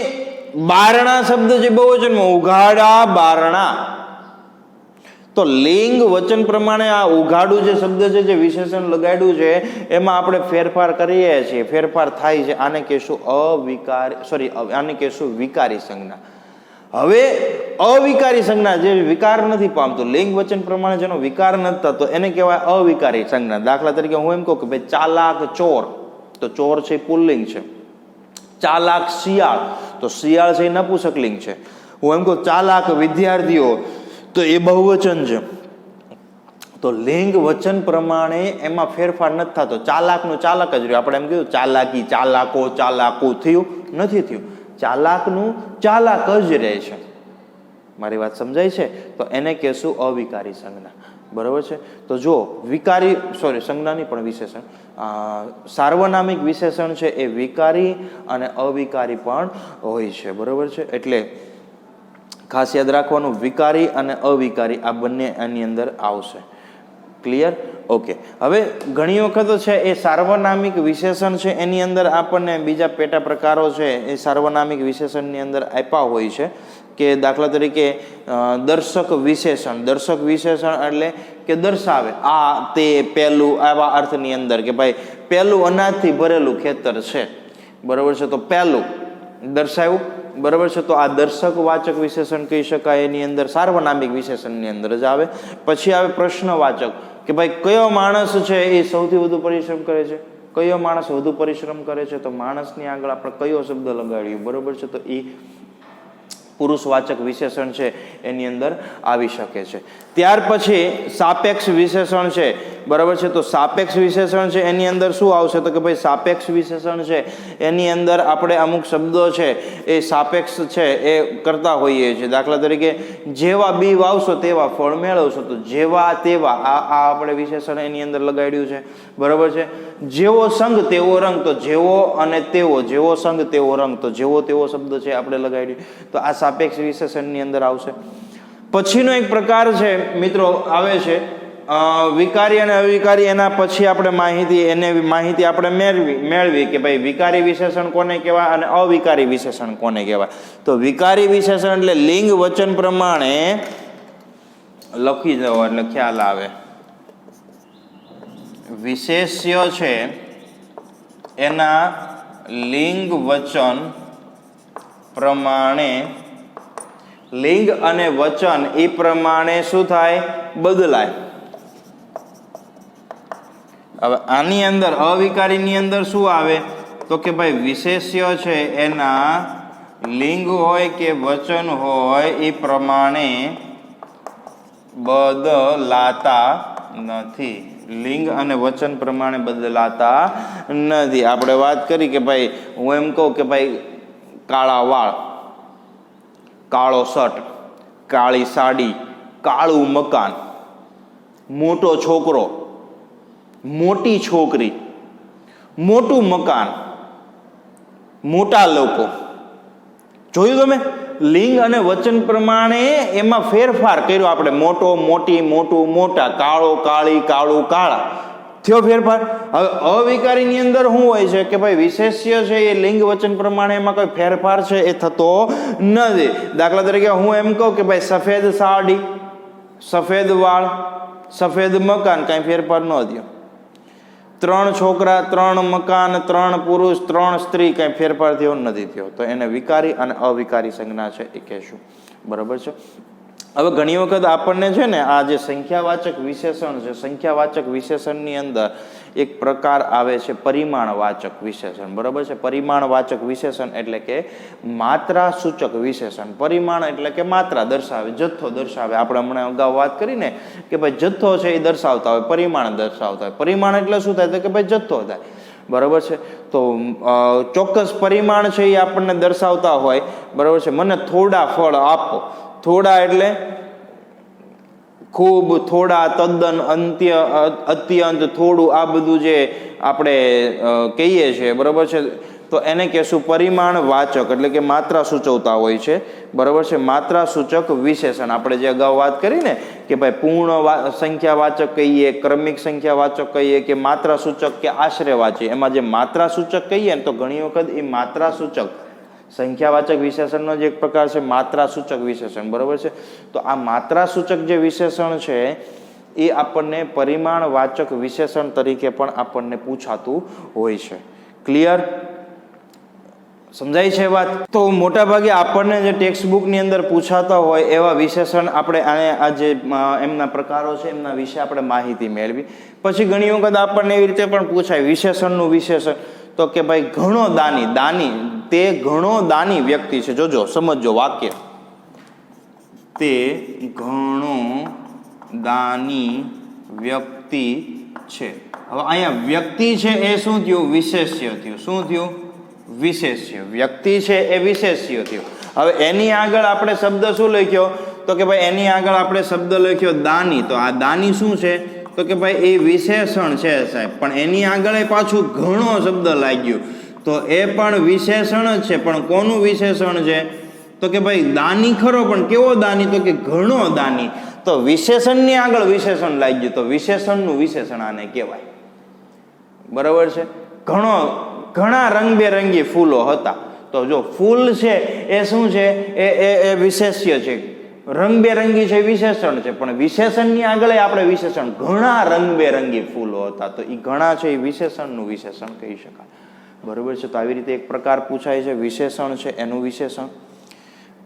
બારણા શબ્દ છે બહુવચનમાં, ઉઘાડા બારણા. તો લિંગ વચન પ્રમાણે આ ઉઘાડું જે શબ્દ છે જે વિશેષણ લગાડ્યું છે એમાં આપણે ફેરફાર કરીએ છીએ, ફેરફાર થાય છે, આને કહેશું અવિકારી, આને કહેશું વિકારી સંજ્ઞા. હવે અવિકારી સંજ્ઞા જે વિકાર નથી પામતું, લિંગ વચન પ્રમાણે જેનો વિકાર નથી થતો એને કહેવાય અવિકારી સંજ્ઞા. દાખલા તરીકે હું એમ કહું કે ભાઈ ચાલાક ચોર, તો ચોર છે પુલ્લિંગ છે. ચાલાક શિયાળ, તો શિયાળ છે એ નપુંસકલિંગ છે. હું એમ કહું ચાલાક વિદ્યાર્થીઓ, તો એ બહુવચન છે. તો લિંગ વચન પ્રમાણે એમાં ફેરફાર નથી થતો. ચાલાકનું ચાલાક જ રહ્યું. આપણે એમ કીધું ચાલાકી, ચાલાકો, ચાલાકો થયું નથી થયું, ચાલાકનું ચાલાક જ રહે છે. મારી વાત સમજાય છે? તો એને કહેશું અવિકારી સંજ્ઞા, બરાબર છે. તો જો વિકારી સંજ્ઞાની પણ વિશેષણ, સાર્વનામિક વિશેષણ છે એ વિકારી અને અવિકારી પણ હોય છે, બરાબર છે. એટલે ખાસ યાદ રાખવાનું, વિકારી અને અવિકારી આ બંને આની અંદર આવશે. ક્લિયર? ઓકે. હવે ઘણી વખત છે એ સાર્વનામિક વિશેષણ છે એની અંદર આપણને બીજા પેટા પ્રકારો છે એ સાર્વનામિક વિશેષણની અંદર આપ્યા હોય છે કે દાખલા તરીકે દર્શક વિશેષણ. દર્શક વિશેષણ એટલે કે દર્શાવે, આ તે પેલું, આવા અર્થની અંદર કે ભાઈ પેલું અનાજથી ભરેલું ખેતર છે, બરાબર છે, તો પેલું દર્શાવ્યું, બરાબર છે. તો આ દર્શક વાચક વિશેષણ કહી શકાય, એની અંદર સાર્વનામિક વિશેષણની અંદર જ આવે. પછી આવે પ્રશ્નવાચક કે ભાઈ કયો માણસ છે એ સૌથી વધુ પરિશ્રમ કરે છે, કયો માણસ વધુ પરિશ્રમ કરે છે, તો માણસની આગળ આપણે કયો શબ્દ લગાડ્યું, બરાબર છે, તો એ પુરુષવાચક વિશેષણ છે એની અંદર આવી શકે છે. ત્યાર પછી સાપેક્ષ વિશેષણ છે, બરાબર છે. તો સાપેક્ષ વિશેષણ છે એની અંદર શું આવશે? તો કે ભાઈ સાપેક્ષ વિશેષણ છે એની અંદર આપણે અમુક શબ્દો છે એ સાપેક્ષ છે એ કરતા હોઈએ છીએ. દાખલા તરીકે જેવા બી વાવશો તેવા ફળ મેળવશો, તો જેવા તેવા આ આપણે વિશેષણ એની અંદર લગાડ્યું છે, બરાબર છે. જેવો સંગ તેવો રંગ, તો જેવો અને તેવો, જેવો સંગ તેવો રંગ, તો જેવો તેવો શબ્દ છે આપણે લગાડ્યું. તો આ સાપેક્ષ વિશેષણની અંદર આવશે. પછીનો એક પ્રકાર છે મિત્રો આવે છે વિકારી અને અવિકારી. એના પછી આપણે માહિતી આપણે મેળવી કે ભાઈ વિકારી વિશેષણ કોને કહેવાય અને અવિકારી વિશેષણ કોને કહેવાય. તો વિકારી વિશેષણ એટલે લિંગ વચન પ્રમાણે લખી દો એટલે ખ્યાલ આવે. વિશેષ્ય છે એના લિંગ વચન પ્રમાણે, લિંગ અને વચન એ પ્રમાણે શું થાય? બદલાય. હવે આની અંદર અવિકારીની અંદર શું આવે? તો કે ભાઈ વિશેષ્ય છે એના લિંગ હોય કે વચન હોય એ પ્રમાણે બદલાતા નથી. લિંગ અને વચન પ્રમાણે બદલાતા નથી. આપણે વાત કરી કે ભાઈ હું એમ કહું કે ભાઈ કાળા વાળ, કાળો શર્ટ, કાળી સાડી, કાળું મકાન, મોટો છોકરો, મોટી છોકરી, મોટું મકાન, મોટા લોકો. જોયું તમે? લિંગ અને વચન પ્રમાણે એમાં ફેરફાર કર્યો આપણે. મોટો, મોટી, મોટું, મોટા, કાળો, કાળી, કાળું, કાળા, થયો ફેરફાર. હવે અવિકારીની અંદર શું હોય છે કે ભાઈ વિશેષ્ય છે એ લિંગ વચન પ્રમાણે એમાં કોઈ ફેરફાર છે એ થતો નથી. દાખલા તરીકે હું એમ કહું કે ભાઈ સફેદ સાડી, સફેદ વાળ, સફેદ મકાન, કાંઈ ફેરફાર ન થયો. 3 છોકરા, 3 મકાન, 3 પુરુષ, 3 સ્ત્રી, કાંઈ ફેરફાર થયો નથી થયો. તો એને વિકારી અને અવિકારી સંજ્ઞા છે એ કહેશું. બરાબર છે. હવે ઘણી વખત આપણને છે ને આ જે સંખ્યાવાચક વિશેષણ છે, સંખ્યાવાચક વિશેષણની અંદર એક પ્રકાર આવે છે પરિમાણવાચક વિશેષણ. બરાબર છે. પરિમાણવાચક વિશેષણ એટલે કે માત્રા સૂચક વિશેષણ. પરિમાણ એટલે કે માત્રા દર્શાવે, જથ્થો દર્શાવે. આપણે હમણાં અગાઉ વાત કરીને કે ભાઈ જથ્થો છે એ દર્શાવતા હોય, પરિમાણ દર્શાવતા હોય. પરિમાણ એટલે શું થાય? તો કે ભાઈ જથ્થો થાય. બરાબર છે. તો ચોક્કસ પરિમાણ છે એ આપણને દર્શાવતા હોય. બરાબર છે. મને થોડા ફળ આપો. થોડા એટલે ખૂબ, થોડા, તદ્દન, અંત્ય, અત્યંત, થોડું, આ બધું જે આપણે કહીએ છીએ. બરાબર છે. તો એને કહેશું પરિમાણવાચક એટલે કે માત્રા સૂચવતા હોય છે. બરાબર છે. માત્રા સૂચક વિશેષણ. આપણે જે અગાઉ વાત કરી ને કે ભાઈ પૂર્ણ સંખ્યાવાચક કહીએ, ક્રમિક સંખ્યાવાચક કહીએ કે માત્રા સૂચક કે આશ્રયવાચી. એમાં જે માત્રા સૂચક કહીએ ને તો ઘણી વખત એ માત્રા સૂચક સંખ્યાવાચક વિશેષણનો જે એક પ્રકાર છે માત્રા સૂચક વિશેષણ. બરાબર છે. તો આ માત્રા સૂચક જે વિશેષણ છે એ આપણને પરિમાણવાચક વિશેષણ તરીકે પણ આપણને પૂછાતું હોય છે. ક્લિયર? સમજાય છે વાત? તો મોટા ભાગે આપણને જે ટેક્સ્ટ બુકની અંદર પૂછાતા હોય એવા વિશેષણ આપણે આ જે એમના પ્રકારો છે એમના વિશે આપણે માહિતી મેળવી. પછી ઘણી વખત આપણને એવી રીતે પણ પૂછાય વિશેષણનું વિશેષણ. તો કે ભાઈ ઘણો દાની, દાની તે ઘણો દાની વ્યક્તિ છે. જોજો, સમજો વાક્ય. તે ઘણો દાની વ્યક્તિ છે. હવે અહીંયા વ્યક્તિ છે એ શું થયું? વિશેષ્ય થયું. શું થયું? વિશેષ્ય. વ્યક્તિ છે એ વિશેષ્ય થયું. હવે એની આગળ આપણે શબ્દ શું લખ્યો? તો કે ભાઈ એની આગળ આપણે શબ્દ લખ્યો દાની. તો આ દાની શું છે? તો કે ભાઈ એ વિશેષણ છે સાહેબ, પણ એની આગળ પાછું ઘણો શબ્દ લાગ્યો. તો એ પણ વિશેષણ જ છે, પણ કોનું વિશેષણ છે? તો કે ભાઈ દાની ખરો, પણ કેવો દાની? તો કે ઘણો દાની. તો વિશેષણની આગળ વિશેષણ લાગ્યું, તો વિશેષણનું વિશેષણ આને કહેવાય. બરાબર છે. ઘણા રંગબેરંગી ફૂલો હતા. તો જો ફૂલ છે એ શું છે? એ વિશેષ્ય છે. રંગબેરંગી છે વિશેષણ છે, પણ વિશેષણની આગળ આપણે વિશેષણ ઘણા રંગબેરંગી ફૂલો હતા. તો એ ઘણા છે એ વિશેષણનું વિશેષણ કહી શકાય. બરાબર છે. તો આવી રીતે એક પ્રકાર પૂછાય છે, વિશેષણ છે એનું વિશેષણ.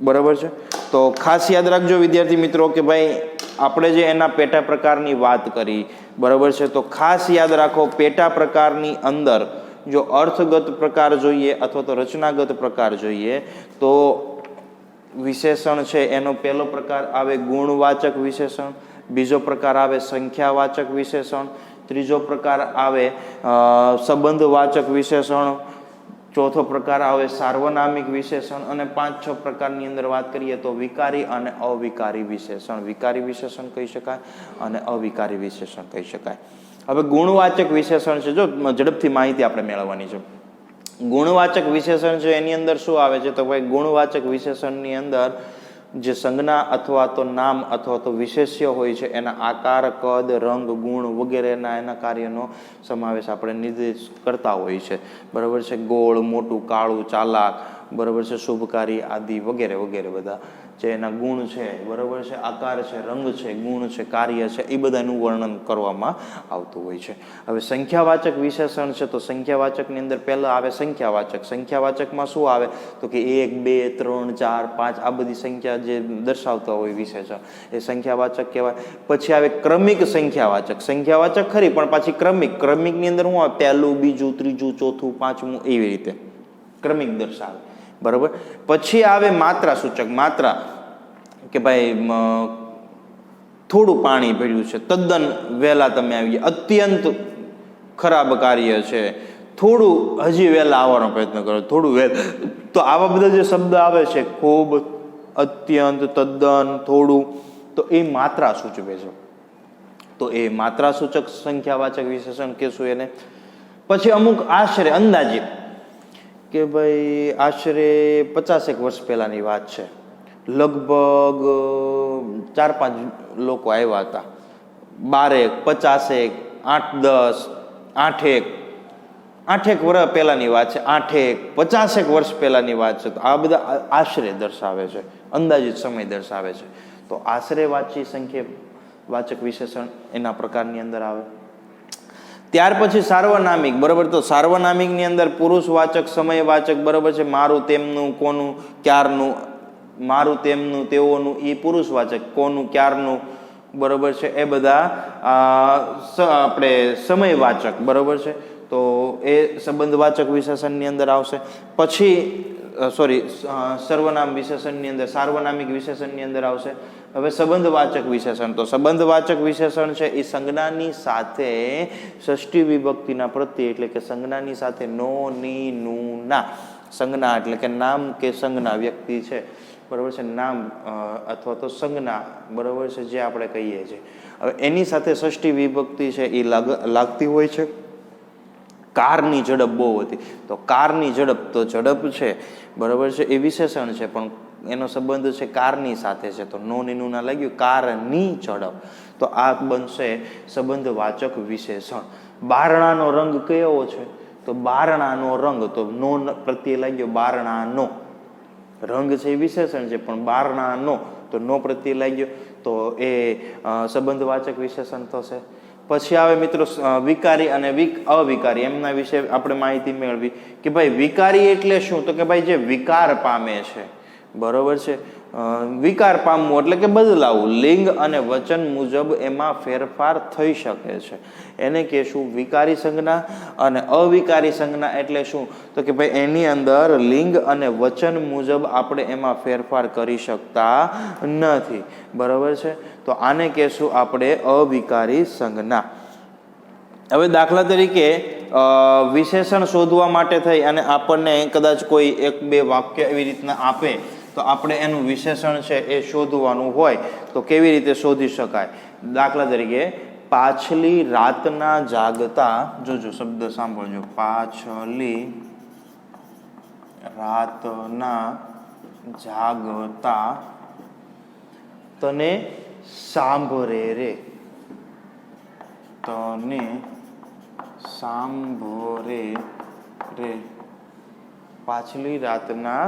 બરાબર છે. તો ખાસ યાદ રાખજો વિદ્યાર્થી મિત્રો કે ભાઈ આપણે જે એના પેટા પ્રકારની વાત કરી. બરાબર છે. તો ખાસ યાદ રાખો પેટા પ્રકારની અંદર જો અર્થગત પ્રકાર જોઈએ અથવા તો રચનાગત પ્રકાર જોઈએ તો વિશેષણ છે એનો પહેલો પ્રકાર આવે ગુણવાચક વિશેષણ, બીજો પ્રકાર આવે સંખ્યાવાચક વિશેષણ, ત્રીજો પ્રકાર આવે સંબંધવાચક વિશેષણ, ચોથો પ્રકાર આવે સાર્વનામિક વિશેષણ અને 5-6 પ્રકારની અંદર વાત કરીએ તો વિકારી અને અવિકારી વિશેષણ. વિકારી વિશેષણ કહી શકાય અને અવિકારી વિશેષણ કહી શકાય. હવે ગુણવાચક વિશેષણ છે. જો ઝડપથી માહિતી આપણે મેળવવાની છે. ગુણવાચક વિશેષણ છે એની અંદર શું આવે છે? તો ભાઈ ગુણવાચક વિશેષણની અંદર જે સંજ્ઞા અથવા તો નામ અથવા તો વિશેષ્ય હોય છે એના આકાર, કદ, રંગ, ગુણ વગેરેના એના કાર્યનો સમાવેશ આપણે નિર્દેશ કરતા હોય છે. બરાબર છે. ગોળ, મોટું, કાળું, ચાલાક, બરાબર છે, શુભકારી આદિ વગેરે વગેરે બધા જે એના ગુણ છે. બરાબર છે. આકાર છે, રંગ છે, ગુણ છે, કાર્ય છે, એ બધાનું વર્ણન કરવામાં આવતું હોય છે. હવે સંખ્યાવાચક વિશેષણ છે તો સંખ્યાવાચકની અંદર પહેલા આવે સંખ્યાવાચક. સંખ્યાવાચકમાં શું આવે? તો કે 1, 2, 3, 4, 5 આ બધી સંખ્યા જે દર્શાવતા હોય વિશેષણ એ સંખ્યાવાચક કહેવાય. પછી આવે ક્રમિક સંખ્યાવાચક. સંખ્યાવાચક ખરી પણ પાછી ક્રમિક. ક્રમિકની અંદર શું આવે? પહેલું, બીજું, ત્રીજું, ચોથું, પાંચમું એવી રીતે ક્રમિક દર્શાવે. બરાબર. પછી આવે માત્રા સૂચક. માત્રા કે ભાઈ થોડું પાણી ભર્યું છે, તદ્દન વહેલા તમે આવી ગયા, અત્યંત ખરાબ કાર્ય છે, થોડું હજી વહેલા આવવાનો પ્રયત્ન કરો, થોડું તો આવા બધા જે શબ્દ આવે છે, ખૂબ, અત્યંત, તદ્દન, થોડું, તો એ માત્રા સૂચવે છે. તો એ માત્રા સૂચક સંખ્યાવાચક વિશેષણ કહેશું એને. પછી અમુક આશરે અંદાજિત કે ભાઈ આશરે 50 વર્ષ પહેલાની વાત છે, લગભગ 4-5 લોકો આવ્યા હતા, 12, 50, 8, 10, 8 વર્ષ પહેલાની વાત છે, 8, 50 વર્ષ પહેલાની વાત છે. તો આ બધા આશરે દર્શાવે છે, અંદાજિત સમય દર્શાવે છે. તો આશરેવાચી સંખ્યાવાચક વિશેષણ એના પ્રકારની અંદર આવે. ત્યાર પછી સાર્વનામિક, બરાબર. તો સાર્વનામિકની અંદર પુરુષવાચક, સમયવાચક, બરાબર છે. મારું, તેમનું, કોનું, ક્યારનું. મારું, તેમનું, તેઓનું એ પુરુષવાચક, કોનું, ક્યારનું, બરાબર છે. એ બધા આપણે સમયવાચક, બરાબર છે. તો એ સંબંધવાચક વિશેષણની અંદર આવશે. પછી સર્વનામ વિશેષણની અંદર, સાર્વનામિક વિશેષણની અંદર આવશે હવે સંબંધવાચક વિશેષણ. તો સંબંધવાચક વિશેષણ છે એ સંજ્ઞાની સાથે ષષ્ઠી વિભક્તિના પ્રત્યય, એટલે કે સંજ્ઞાની સાથે નો, ની, નું, ના. સંજ્ઞા એટલે કે નામ કે સંજ્ઞા, વ્યક્તિ છે, બરાબર છે, નામ અથવા તો સંજ્ઞા, બરાબર છે, જે આપણે કહીએ છીએ. હવે એની સાથે ષષ્ઠી વિભક્તિ છે એ લાગતી હોય છે. કારની ઝડપ બહુ હતી, તો કારની ઝડપ, તો ઝડપ છે, બરાબર છે, એ વિશેષણ છે, પણ એનો સંબંધ છે કારની સાથે છે. તો નો, નીનું ના લાગ્યું, કારની ઝડપ. તો આ બનશે સંબંધવાચક વિશેષણ. બારણાનો રંગ કયો છે? તો બારણાનો રંગ, તો નો પ્રત્યે લાગ્યો, બારણાનો રંગ છે એ વિશેષણ છે, પણ બારણાનો તો નો પ્રત્યે લાગ્યો, તો એ સંબંધવાચક વિશેષણ થશે. પછી આવે મિત્રો વિકારી અને અવિકારી, એમના વિશે આપણે માહિતી મેળવી કે ભાઈ વિકારી એટલે શું? તો કે ભાઈ જે વિકાર પામે છે, બરોબર છે. વિકાર પામવું એટલે કે બદલાવું, લિંગ અને વચન મુજબ એમાં ફેરફાર થઈ શકે છે, એને કહેશું વિકારી સંજ્ઞા. અને અવિકારી સંજ્ઞા એટલે શું? તો કે ભાઈ એની અંદર લિંગ અને વચન મુજબ આપણે એમાં ફેરફાર કરી શકતા નથી, બરોબર છે. તો આને કહેશું આપણે અવિકારી સંજ્ઞા. હવે દાખલા તરીકે વિશેષણ શોધવા માટે થઈ અને આપણને કદાચ કોઈ 1-2 વાક્ય એવી રીતના આપે, તો આપણે એનું વિશેષણ છે એ શોધવાનું હોય તો કેવી રીતે શોધી શકાય? દાખલા તરીકે પાછલી રાતના જાગતા, જોજો શબ્દ સાંભળજો, પાછલી રાતના જાગતા તને સાંભળે રે, તને સાંભળે રે. પાછલી રાતના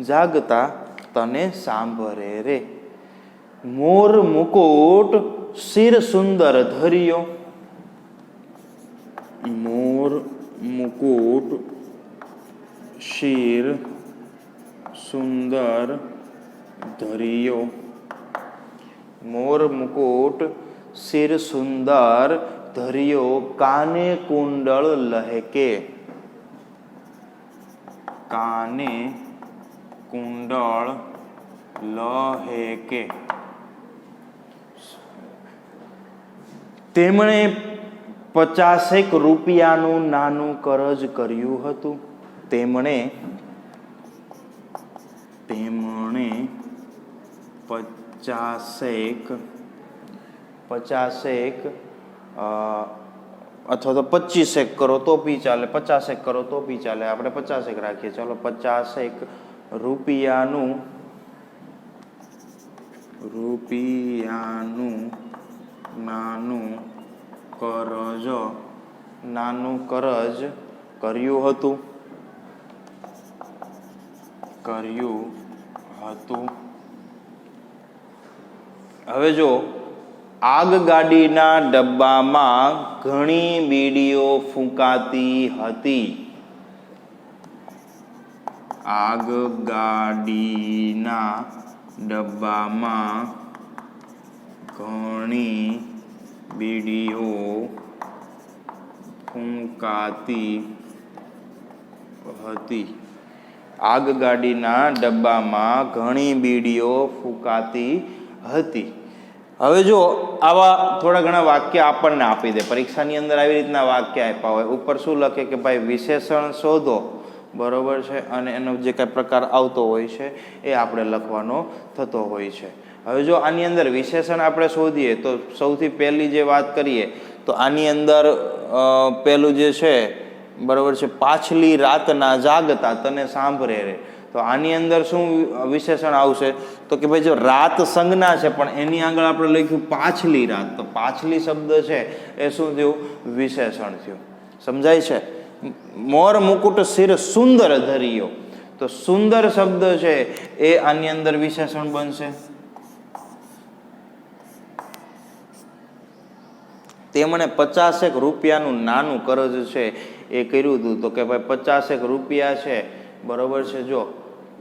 જાગતા તને સાંભળે રે. મોર મુકુટ શિર સુંદર ધર્યો, મોર મુકુટ શિર સુંદર ધર્યો. મોર મુકુટ શિર સુંદર ધર્યો, કાને કુંડળ લહેકે, કાને કુંડળ લહેકે. તેમણે 50 રૂપિયાનું નાનું કરજ કર્યું હતું. તેમણે 50 અથવા તો 25 કરો તો બી ચાલે, 50 કરો તો બી ચાલે, આપણે 50 રાખીએ. ચાલો, 50 રૂપિયાનું નાનું કરજ કર્યું હતું. હવે જો આગગાડીના ડબ્બામાં ઘણી બીડીઓ ફૂંકાતી હતી. આગગાડીના ડબ્બામાં ઘણી બીડીઓ ફૂંકાતી હતી. આગગાડીના ડબ્બામાં ઘણી બીડીઓ ફૂંકાતી હતી. હવે જો આવા થોડા ઘણા વાક્ય આપણને આપી દે, પરીક્ષાની અંદર આવી રીતના વાક્ય આપ્યા હોય, ઉપર શું લખે કે ભાઈ વિશેષણ શોધો, બરોબર છે, અને એનો જે કાંઈ પ્રકાર આવતો હોય છે એ આપણે લખવાનો થતો હોય છે. હવે જો આની અંદર વિશેષણ આપણે શોધીએ તો સૌથી પહેલી જે વાત કરીએ તો આની અંદર પહેલું જે છે, બરોબર છે, પાછલી રાતના જાગતા તને સાંભળે રે. તો આની અંદર શું વિશેષણ આવશે તો કે ભાઈ જો રાત સંજ્ઞા છે પણ એની આગળ આપણે લખ્યું પાછલી રાત, તો પાછલી શબ્દ છે એ શું થયું? વિશેષણ થયું. સમજાય છે? મોર મુકુટ શિર સુંદર ધરિયો, તો સુંદર શબ્દ છે એ આની અંદર વિશેષણ બનશે. તેમણે 50 રૂપિયાનું નાનું કરજ છે એ કર્યું હતું, તો કે ભાઈ 50 રૂપિયા છે, બરોબર છે. જો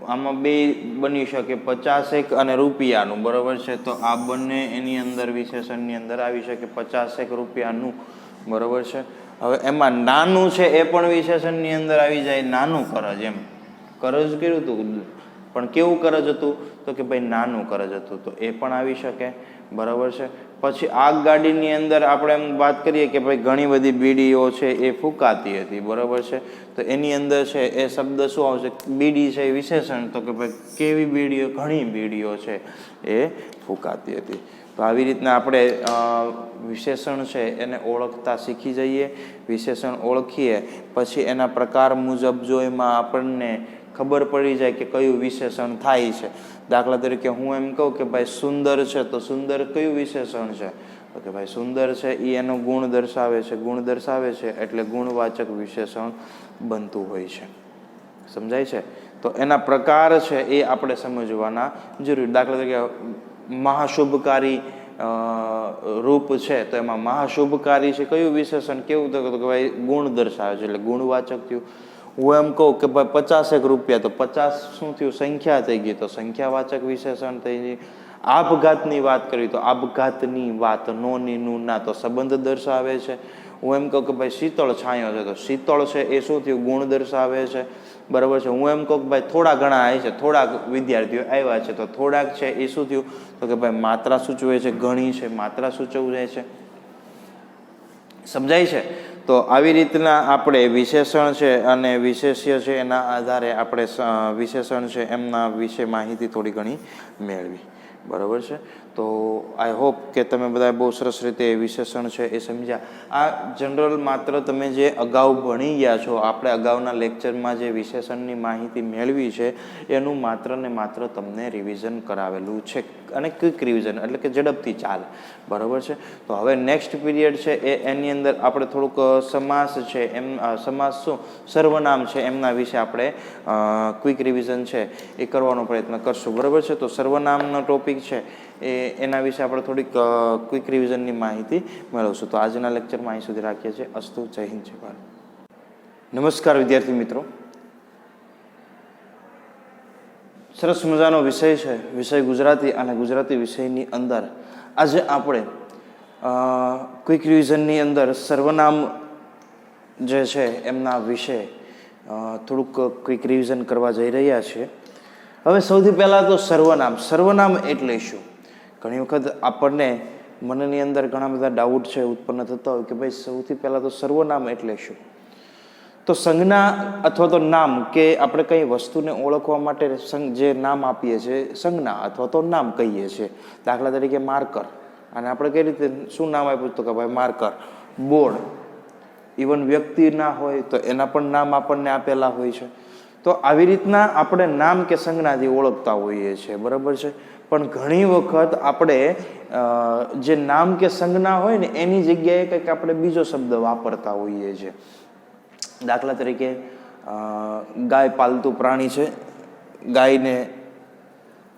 આમાં બે બની શકે, 50 અને રૂપિયાનું, બરોબર છે, તો આ બંને એની અંદર વિશેષણની અંદર આવી શકે, 50 રૂપિયાનું, બરોબર છે. હવે એમાં નાનું છે એ પણ વિશેષણની અંદર આવી જાય, નાનું કરજ. એમ કરજ કર્યું હતું પણ કેવું કરજ હતું તો કે ભાઈ નાનું કરજ હતું, તો એ પણ આવી શકે, બરોબર છે. પછી આગગાડીની અંદર આપણે એમ વાત કરીએ કે ભાઈ ઘણી બધી બીડીઓ છે એ ફૂંકાતી હતી, બરોબર છે, તો એની અંદર છે એ શબ્દ શું આવશે? બીડી છે એ વિશેષણ, તો કે ભાઈ કેવી બીડીઓ? ઘણી બીડીઓ છે એ ફૂંકાતી હતી. તો આવી રીતના આપણે વિશેષણ છે એને ઓળખતા શીખી જઈએ. વિશેષણ ઓળખીએ પછી એના પ્રકાર મુજબ જો એમાં આપણને ખબર પડી જાય કે કયું વિશેષણ થાય છે. દાખલા તરીકે હું એમ કહું કે ભાઈ સુંદર છે, તો સુંદર કયું વિશેષણ છે? તો કે ભાઈ સુંદર છે એ એનો ગુણ દર્શાવે છે, ગુણ દર્શાવે છે એટલે ગુણવાચક વિશેષણ બનતું હોય છે. સમજાય છે? તો એના પ્રકાર છે એ આપણે સમજવાના જરૂર. દાખલા તરીકે મહાશુભકારી રૂપ છે, તો એમાં મહાશુભકારી છે કયું વિશેષણ? કેવું? તો કે ભાઈ ગુણ દર્શાવે છે એટલે ગુણવાચક થયું. હું એમ કહું કે ભાઈ 50 રૂપિયા, તો 50 શું થયું? સંખ્યા થઈ ગઈ, તો સંખ્યાવાચક વિશેષણ થઈ ગઈ. આપઘાતની વાત કરી તો આપઘાતની વાત, નોની નું ના, તો સંબંધ દર્શાવે છે. હું એમ કહું કે ભાઈ શીતળ છાંયો છે, તો શીતળ છે એ શું થયું? ગુણ દર્શાવે છે, બરાબર છે. હું એમ કહું કે ભાઈ થોડા ઘણા આવે છે, થોડાક વિદ્યાર્થીઓ આવ્યા છે, તો થોડાક છે એ શું થયું? તો કે ભાઈ માત્રા સૂચવે છે, ઘણી છે, માત્રા સૂચવે છે. સમજાય છે? તો આવી રીતના આપણે વિશેષણ છે અને વિશેષ્ય છે એના આધારે આપણે વિશેષણ છે એમના વિશે માહિતી થોડી ઘણી મેળવી, બરાબર છે. તો આઈ હોપ કે તમે બધા બહુ સરસ રીતે વિશેષણ છે એ સમજ્યા. આ જનરલ માત્ર તમે જે અગાઉ ભણી ગયા છો, આપણે અગાઉના લેક્ચરમાં જે વિશેષણની માહિતી મેળવી છે એનું માત્ર ને માત્ર તમને રિવિઝન કરાવેલું છે, અને ક્વિક રિવિઝન એટલે કે ઝડપથી ચાલે, બરાબર છે. તો હવે નેક્સ્ટ પીરિયડ છે એની અંદર આપણે થોડુંક સમાસ છે એમ, સમાસ શું સર્વનામ છે એમના વિશે આપણે ક્વિક રિવિઝન છે એ કરવાનો પ્રયત્ન કરશું, બરાબર છે. તો સર્વનામનો ટોપિક છે એના વિશે આપણે થોડીક ક્વિક રિવિઝનની માહિતી મેળવશું. તો આજના લેક્ચરમાં અહીં સુધી રાખીએ છીએ. અસ્તુ. જય હિન્દ, જય ભારત. નમસ્કાર વિદ્યાર્થી મિત્રો. સરસ મજાનો વિષય છે, વિષય ગુજરાતી, અને ગુજરાતી વિષયની અંદર આજે આપણે ક્વિક રિવિઝનની અંદર સર્વનામ જે છે એમના વિશે થોડુંક ક્વિક રિવિઝન કરવા જઈ રહ્યા છીએ. હવે સૌથી પહેલાં તો સર્વનામ. સર્વનામ એટલે શું? ઘણી વખત આપણને મનની અંદર ઘણા બધા ડાઉટ છે ઉત્પન્ન થતા હોય કે ભાઈ સૌથી પહેલાં તો સર્વનામ એટલે શું? તો સંજ્ઞા અથવા તો નામ, કે આપણે કઈ વસ્તુને ઓળખવા માટે જે નામ આપીએ છીએ સંજ્ઞા અથવા તો નામ કહીએ છીએ. દાખલા તરીકે માર્કર, અને આપણે કઈ રીતે શું નામ આપ્યું? તો કે ભાઈ માર્કર. બોર્ડ, ઇવન વ્યક્તિ ના હોય તો એના પણ નામ આપણને આપેલા હોય છે. તો આવી રીતના આપણે નામ કે સંજ્ઞાથી ઓળખતા હોઈએ છીએ, બરાબર છે. પણ ઘણી વખત આપણે જે નામ કે સંજ્ઞા હોય ને એની જગ્યાએ કંઈક આપણે બીજો શબ્દ વાપરતા હોઈએ છીએ. દાખલા તરીકે ગાય પાલતુ પ્રાણી છે, ગાયને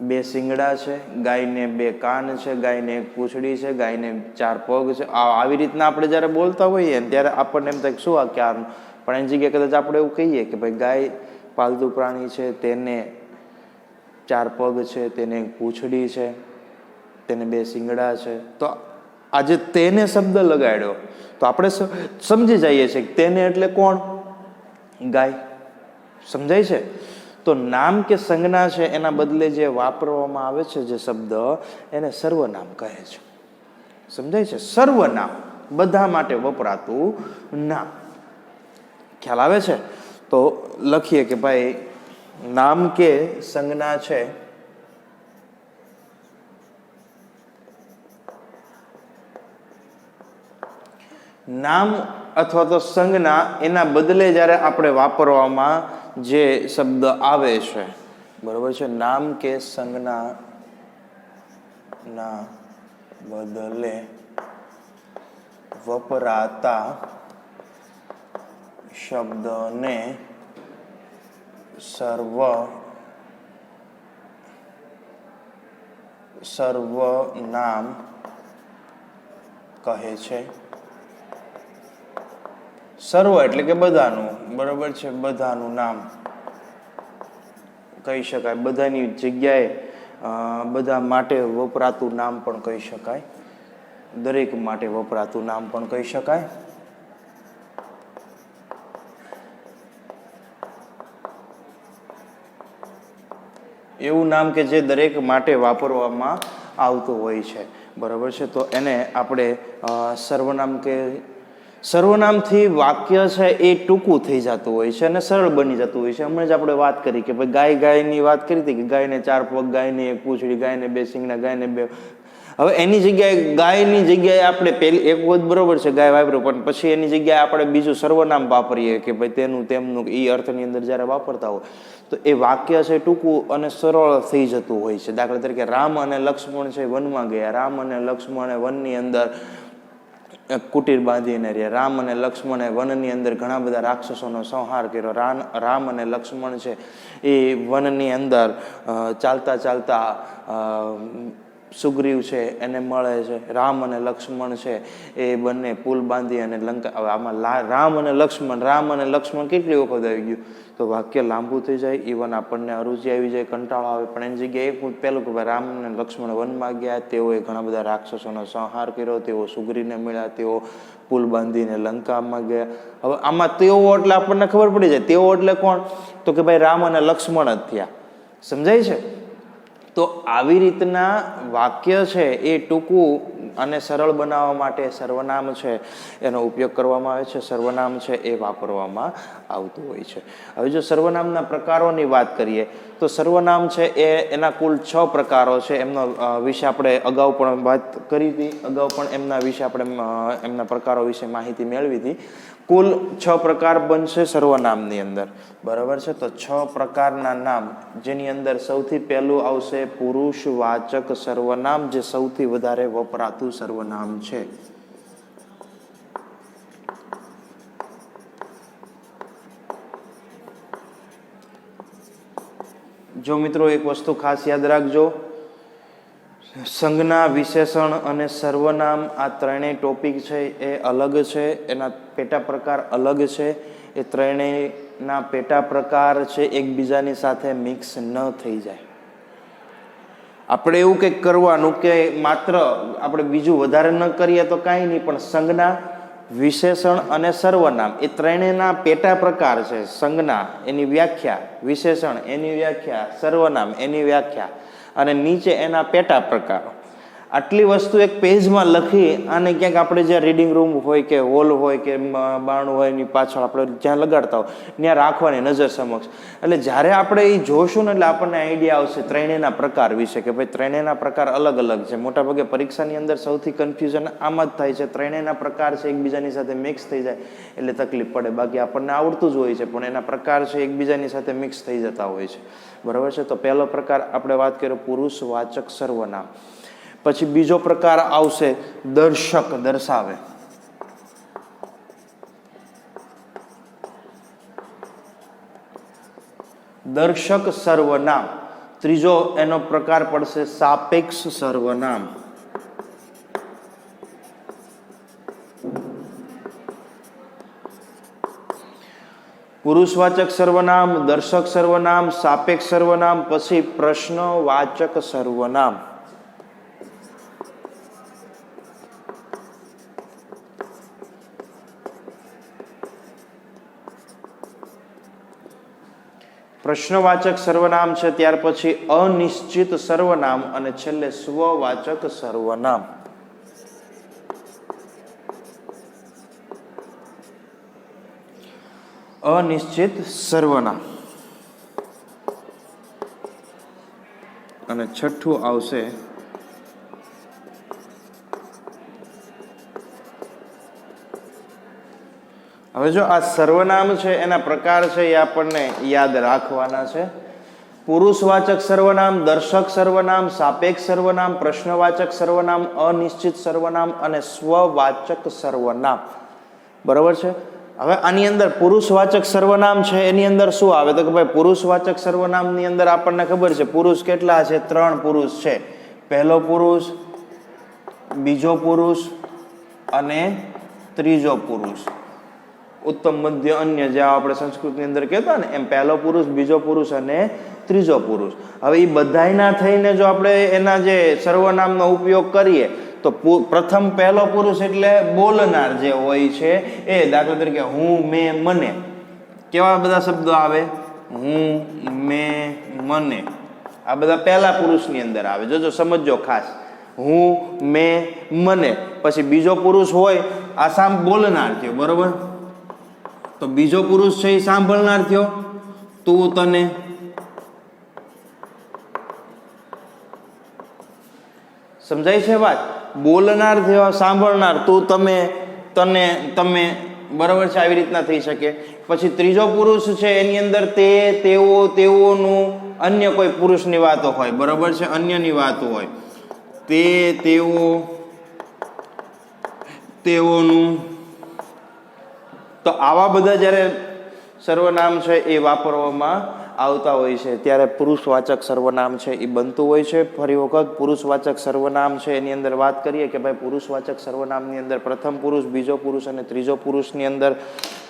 2 શિંગડા છે, ગાયને 2 કાન છે, ગાયને 1 પૂંછડી છે, ગાયને 4 પગ છે. આવી રીતના આપણે જ્યારે બોલતા હોઈએ ત્યારે આપણને એમ થાય શું આ ક્યારનું, પણ એની જગ્યાએ કદાચ આપણે એવું કહીએ કે ભાઈ ગાય પાલતુ પ્રાણી છે, તેને 4 પગ છે, તેને 1 પૂંછડી છે, તેને 2 શિંગડા છે. તો આજે તેને શબ્દ લગાડ્યો તો આપણે સમજી જઈએ છીએ કે તેને એટલે કોણ? ગાય. સમજાય છે? તો નામ કે સંજ્ઞા છે એના બદલે જે વાપરવામાં આવે છે જે શબ્દ એને સર્વનામ કહે છે. સમજાય છે? સર્વનામ, બધા માટે વપરાતું નામ. ખ્યાલ આવે છે? તો લખીએ કે ભાઈ નામ કે સંજ્ઞા છે નામ અથવા તો સંજ્ઞા એના બદલે જ્યારે આપણે વાપરવામાં જે શબ્દ આવે છે, બરોબર છે, નામ કે સંજ્ઞા ના બદલે વપરાતા શબ્દને સર્વનામ કહે છે. સર્વ એટલે કે બધાનું, બરોબર છે, બધાનું નામ કહી શકાય. બધાની જગ્યાએ બધા માટે વપરાતું નામ પણ કહી શકાય. દરેક માટે વપરાતું નામ પણ કહી શકાય. એવું નામ કે જે દરેક માટે વાપરવામાં આવતું હોય છે, બરાબર છે. તો એને આપણે સર્વનામ કે સર્વનામથી વાક્ય છે એ ટૂંકું થઈ જતું હોય છે અને સરળ બની જતું હોય છે. હમણાં જ આપણે વાત કરી કે ભાઈ ગાયની વાત કરી હતી કે ગાયને 4 પગ, ગાયને 1 પૂંછડી, ગાયને 2 શિંગડા, ગાયને 2. હવે એની જગ્યાએ ગાયની જગ્યાએ આપણે પેલી એક વખત બરોબર છે ગાય વાપર્યું, પણ પછી એની જગ્યાએ આપણે બીજું સર્વનામ વાપરીએ કે ભાઈ તેનું તેમનું, એ અર્થની અંદર જ્યારે વાપરતા હોય તો એ વાક્ય છે ટૂંકું અને સરળ થઈ જતું હોય છે. દાખલા તરીકે રામ અને લક્ષ્મણ છે વનમાં ગયા. રામ અને લક્ષ્મણે વનની અંદર કુટીર બાંધીને રહ્યા. રામ અને લક્ષ્મણે વનની અંદર ઘણા બધા રાક્ષસોનો સંહાર કર્યો. રામ અને લક્ષ્મણ છે એ વનની અંદર ચાલતા ચાલતા સુગ્રીવ છે એને મળે છે. રામ અને લક્ષ્મણ છે એ બંને પુલ બાંધી અને લંકા. હવે આમાં રામ અને લક્ષ્મણ કેટલી વખત આવી ગયું તો વાક્ય લાંબુ થઈ જાય, ઇવન આપણને અરુચિ આવી જાય, કંટાળો આવે. પણ એની જગ્યાએ એક પહેલું કે ભાઈ રામ અને લક્ષ્મણ વનમાં ગયા, તેઓએ ઘણા બધા રાક્ષસોનો સંહાર કર્યો, તેઓ સુગ્રીવને મળ્યા, તેઓ પુલ બાંધીને લંકામાં ગયા. હવે આમાં તેઓ એટલે આપણને ખબર પડી જાય તેઓ એટલે કોણ, તો કે ભાઈ રામ અને લક્ષ્મણ જ થયા. સમજાય છે? તો આવી રીતના વાક્ય છે એ ટૂંકું અને સરળ બનાવવા માટે સર્વનામ છે એનો ઉપયોગ કરવામાં આવે છે. સર્વનામ છે એ વાપરવામાં આવતું હોય છે. હવે જો સર્વનામના પ્રકારોની વાત કરીએ તો સર્વનામ છે એ એના કુલ 6 પ્રકારો છે. એમનો વિશે આપણે અગાઉ પણ વાત કરી હતી, અગાઉ પણ એમના વિશે આપણે એમના પ્રકારો વિશે માહિતી મેળવી હતી. કુલ 6 પ્રકાર બનશે સર્વનામની અંદર, બરાબર છે. તો 6 પ્રકારના નામ, જેની અંદર સૌથી પહેલું આવશે પુરુષવાચક સર્વનામ, જે સૌથી વધારે વપરાતું સર્વનામ છે. જો મિત્રો એક વસ્તુ ખાસ યાદ રાખજો, સંજ્ઞા, વિશેષણ અને સર્વનામ આ ત્રણેય ટોપિક છે એ અલગ છે, એના પેટા પ્રકાર અલગ છે. એ ત્રણેયના પેટા પ્રકાર છે એકબીજાની સાથે મિક્સ ન થઈ જાય. આપણે એવું કંઈક કરવાનું કે માત્ર આપણે બીજું વધારે ન કરીએ તો કાંઈ નહીં, પણ સંજ્ઞા, વિશેષણ અને સર્વનામ એ ત્રણેયના પેટા પ્રકાર છે. સંજ્ઞા એની વ્યાખ્યા, વિશેષણ એની વ્યાખ્યા, સર્વનામ એની વ્યાખ્યા અને નીચે એના પેટા પ્રકારો. આટલી વસ્તુ એક પેજમાં લખી અને ક્યાંક આપણે જ્યાં રીડિંગ રૂમ હોય કે હોલ હોય કે બારણું હોય એની પાછળ આપણે જ્યાં લગાડતા હોય ત્યાં રાખવાની નજર સમક્ષ. એટલે જ્યારે આપણે એ જોશું ને એટલે આપણને આઈડિયા આવશે ત્રણેયના પ્રકાર વિશે કે ભાઈ ત્રણેયના પ્રકાર અલગ અલગ છે. મોટાભાગે પરીક્ષાની અંદર સૌથી કન્ફ્યુઝન આમ જ થાય છે, ત્રણેયના પ્રકાર છે એકબીજાની સાથે મિક્સ થઈ જાય એટલે તકલીફ પડે. બાકી આપણને આવડતું જ હોય છે પણ એના પ્રકાર છે એકબીજાની સાથે મિક્સ થઈ જતા હોય છે, બરાબર છે. તો પહેલો પ્રકાર આપણે વાત કરીએ પુરુષવાચક સર્વનામ. પછી બીજો પ્રકાર આવશે દર્શક, દર્શાવે. દર્શક સર્વનામ. ત્રીજો એનો પ્રકાર પડશે સાપેક્ષ સર્વનામ. પુરુષવાચક સર્વનામ, દર્શક સર્વનામ, સાપેક્ષ સર્વનામ, પછી પ્રશ્નવાચક સર્વનામ. પ્રશ્નવાચક સર્વનામ છે, ત્યાર પછી અનિશ્ચિત સર્વનામ અને છેલ્લે સ્વવાચક સર્વનામ. અનિશ્ચિત સર્વનામ અને છઠ્ઠું આવશે હવે જો આ સર્વનામ છે એના પ્રકાર છે એ આપણને યાદ રાખવાના છે. પુરુષવાચક સર્વનામ, દર્શક સર્વનામ, સાપેક્ષ સર્વનામ, પ્રશ્નવાચક સર્વનામ, અનિશ્ચિત સર્વનામ અને સ્વવાચક સર્વનામ. બરાબર છે. હવે આની અંદર પુરુષવાચક સર્વનામ છે એની અંદર શું આવે તો કે ભાઈ પુરુષવાચક સર્વનામની અંદર આપણને ખબર છે પુરુષ કેટલા છે? 3 પુરુષ છે. પહેલો પુરુષ, બીજો પુરુષ અને ત્રીજો પુરુષ. ઉત્તમ, મધ્ય, અન્ય, જે આપણે સંસ્કૃતની અંદર કહેતા ને એમ પહેલો પુરુષ, બીજો પુરુષ અને ત્રીજો પુરુષ. હવે એ બધાયના થઈને જો આપણે એના જે સર્વનામનો ઉપયોગ કરીએ તો પ્રથમ પહેલો પુરુષ એટલે બોલનાર જે હોય છે એ, દાખલા તરીકે હું, મેં, મને. કેવા બધા શબ્દો આવે? હું, મેં, મને. આ બધા પહેલા પુરુષની અંદર આવે. જોજો, સમજો ખાસ. હું, મેં, મને. પછી બીજો પુરુષ હોય, આ બોલનાર થયો. બરોબર? તો બીજો પુરુષ છે એ સાંભળનાર થયો. તું, તને. સમજાય છે વાત? બોલનાર થયો, સાંભળનાર તું, તમે, તને, તમે. બરાબર છે? આવી રીતના થઈ શકે. પછી ત્રીજો પુરુષ છે એની અંદર તે, તેઓ, તેઓનું, અન્ય કોઈ પુરુષની વાતો હોય. બરાબર છે? અન્યની વાતો હોય. તે, તેઓ, તેઓનું. તો આવા બધા જ્યારે સર્વનામ છે એ વાપરવામાં આવતા હોય છે ત્યારે પુરુષવાચક સર્વનામ છે એ બનતું હોય છે. ફરી વખત પુરુષવાચક સર્વનામ છે એની અંદર વાત કરીએ કે ભાઈ પુરુષવાચક સર્વનામની અંદર પ્રથમ પુરુષ, બીજો પુરુષ અને ત્રીજો પુરુષની અંદર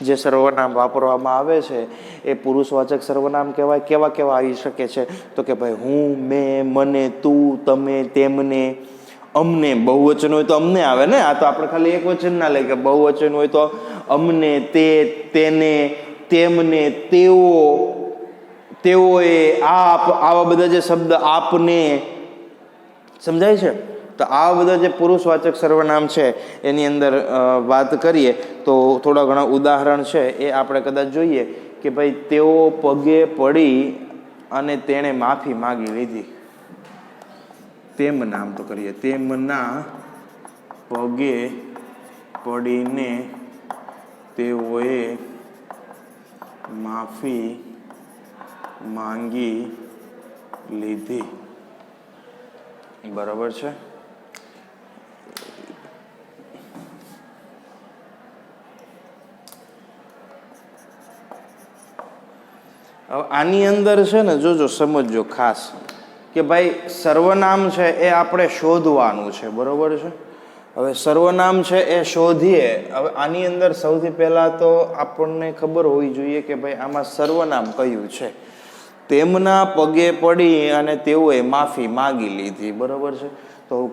જે સર્વનામ વાપરવામાં આવે છે એ પુરુષવાચક સર્વનામ કહેવાય. કેવા કેવા આવી શકે છે તો કે ભાઈ હું, મેં, મને, તું, તમે, તેમને, અમને. બહુવચન હોય તો અમને આવે ને. આ તો આપણે ખાલી એક વચન ના લઈએ કે બહુવચન હોય તો અમને, તે, તેને, તેમને, તેઓ, તેઓએ, આપ. આવા બધા જે શબ્દ, આપને. સમજાય છે? તો આવા બધા જે પુરુષવાચક સર્વનામ છે એની અંદર વાત કરીએ તો થોડા ઘણા ઉદાહરણ છે એ આપણે કદાચ જોઈએ કે ભાઈ તેઓ પગે પડી અને તેણે માફી માગી લીધી. તેમના, આમ તો કરીએ, તેમના પગે પડીને તેઓએ માફી માંગી લીધી. બરાબર છે? હવે આની અંદર છે ને, જોજો, સમજજો ખાસ કે ભાઈ સર્વનામ છે એ આપણે શોધવાનું છે. બરોબર છે? હવે સર્વનામ છે એ શોધીએ. હવે આની અંદર સૌથી પહેલા તો આપણને ખબર હોવી જોઈએ કે ભાઈ આમાં સર્વનામ કયું છે. તેમના પગે પડી અને તેઓએ માફી માગી લીધી. બરોબર છે? તો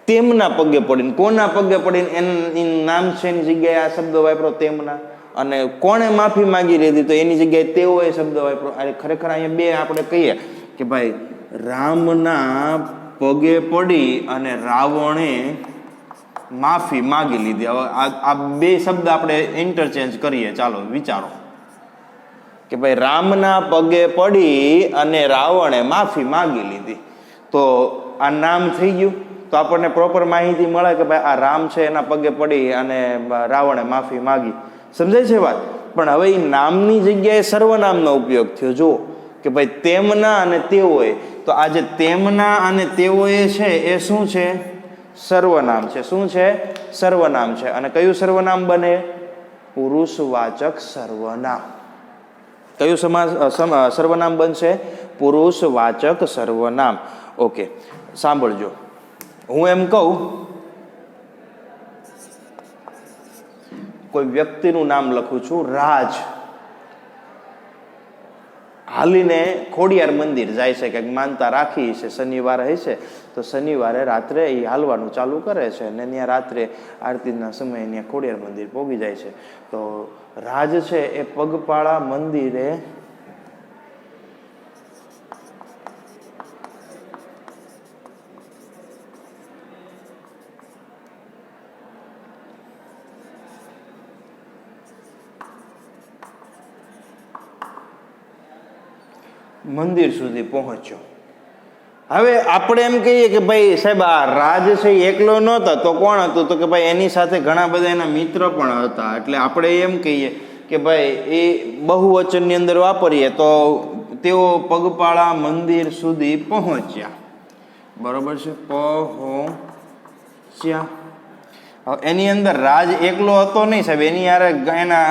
તેમના પગે પડીને, કોના પગે પડીને, એનું નામ છે એની જગ્યાએ આ શબ્દ વાપરો તેમના. અને કોણે માફી માગી લીધી તો એની જગ્યાએ તેઓએ શબ્દ વાપરો. ખરેખર અહીંયા બે આપણે કહીએ કે ભાઈ રામના પગે પડી અને રાવણે માફી માગી લીધી. હવે આ બે શબ્દ આપણે ઇન્ટરચેન્જ કરીએ. ચાલો વિચારો કે ભાઈ રામના પગે પડી અને રાવણે માફી માગી લીધી. તો આ નામ થઈ ગયું. તો આપણને પ્રોપર માહિતી મળે કે ભાઈ આ રામ છે એના પગે પડી અને રાવણે માફી માગી. સમજાય છે વાત? પણ હવે એ નામની જગ્યાએ સર્વનામનો ઉપયોગ થયો. જુઓ કે ભાઈ તેમના અને તેઓએ. તો આ જે તેમના અને તેઓએ છે એ શું છે? સર્વનામ છે. શું છે? સર્વનામ છે. અને કયું સર્વનામ બને? પુરુષવાચક સર્વનામ. કયું સર્વનામ બનશે? પુરુષવાચક સર્વનામ. ઓકે, સાંભળજો. હું એમ કહું કોઈ વ્યક્તિનું નામ લખું છું રાજ. હાલીને ખોડિયાર મંદિર જાય છે, કંઈક માનતા રાખી છે, શનિવારે હશે તો શનિવારે રાત્રે એ હાલવાનું ચાલુ કરે છે અને ત્યાં રાત્રે આરતીના સમયે ત્યાં ખોડિયાર મંદિર પહોંચી જાય છે. તો રાજ છે એ પગપાળા મંદિરે મંદિર સુધી પહોંચ્યો. હવે આપણે એમ કહીએ કે ભાઈ સાહેબ આ રાજ છે એ એકલો નહોતો તો કોણ હતું? તો કે ભાઈ એની સાથે ઘણા બધા એના મિત્ર પણ હતા. એટલે આપણે એમ કહીએ કે ભાઈ એ બહુવચનની અંદર વાપરીએ તો તેઓ પગપાળા મંદિર સુધી પહોંચ્યા. બરોબર છે, પહોંચ્યા. એની અંદર રાજ એકલો હતો નહીં સાહેબ, એની યારે એના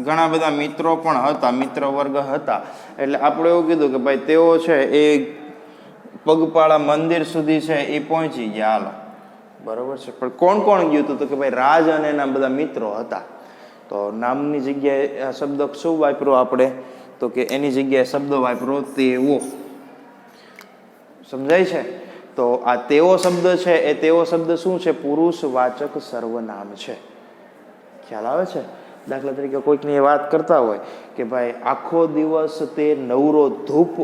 ઘણા બધા મિત્રો પણ હતા, મિત્ર વર્ગ હતા. એટલે આપણે એવું કીધું કે ભાઈ તેઓ છે એ પગપાળા મંદિર સુધી છે એ પહોંચી ગયા. હાલો, બરોબર છે. પણ કોણ કોણ ગયું હતું? તો કે ભાઈ રાજ અને એના બધા મિત્રો હતા. તો નામની જગ્યાએ આ શબ્દ શું વાપરો આપણે? તો કે એની જગ્યાએ શબ્દ વાપરો તેઓ. સમજાય છે? તો આ તેઓ શબ્દ છે એ તેઓ શબ્દ શું છે? પુરુષવાચક સર્વનામ છે. ખ્યાલ આવે છે? દાખલા તરીકે કોઈકની વાત કરતા હોય કે ભાઈ આખો દિવસ તે નવરો ધૂપ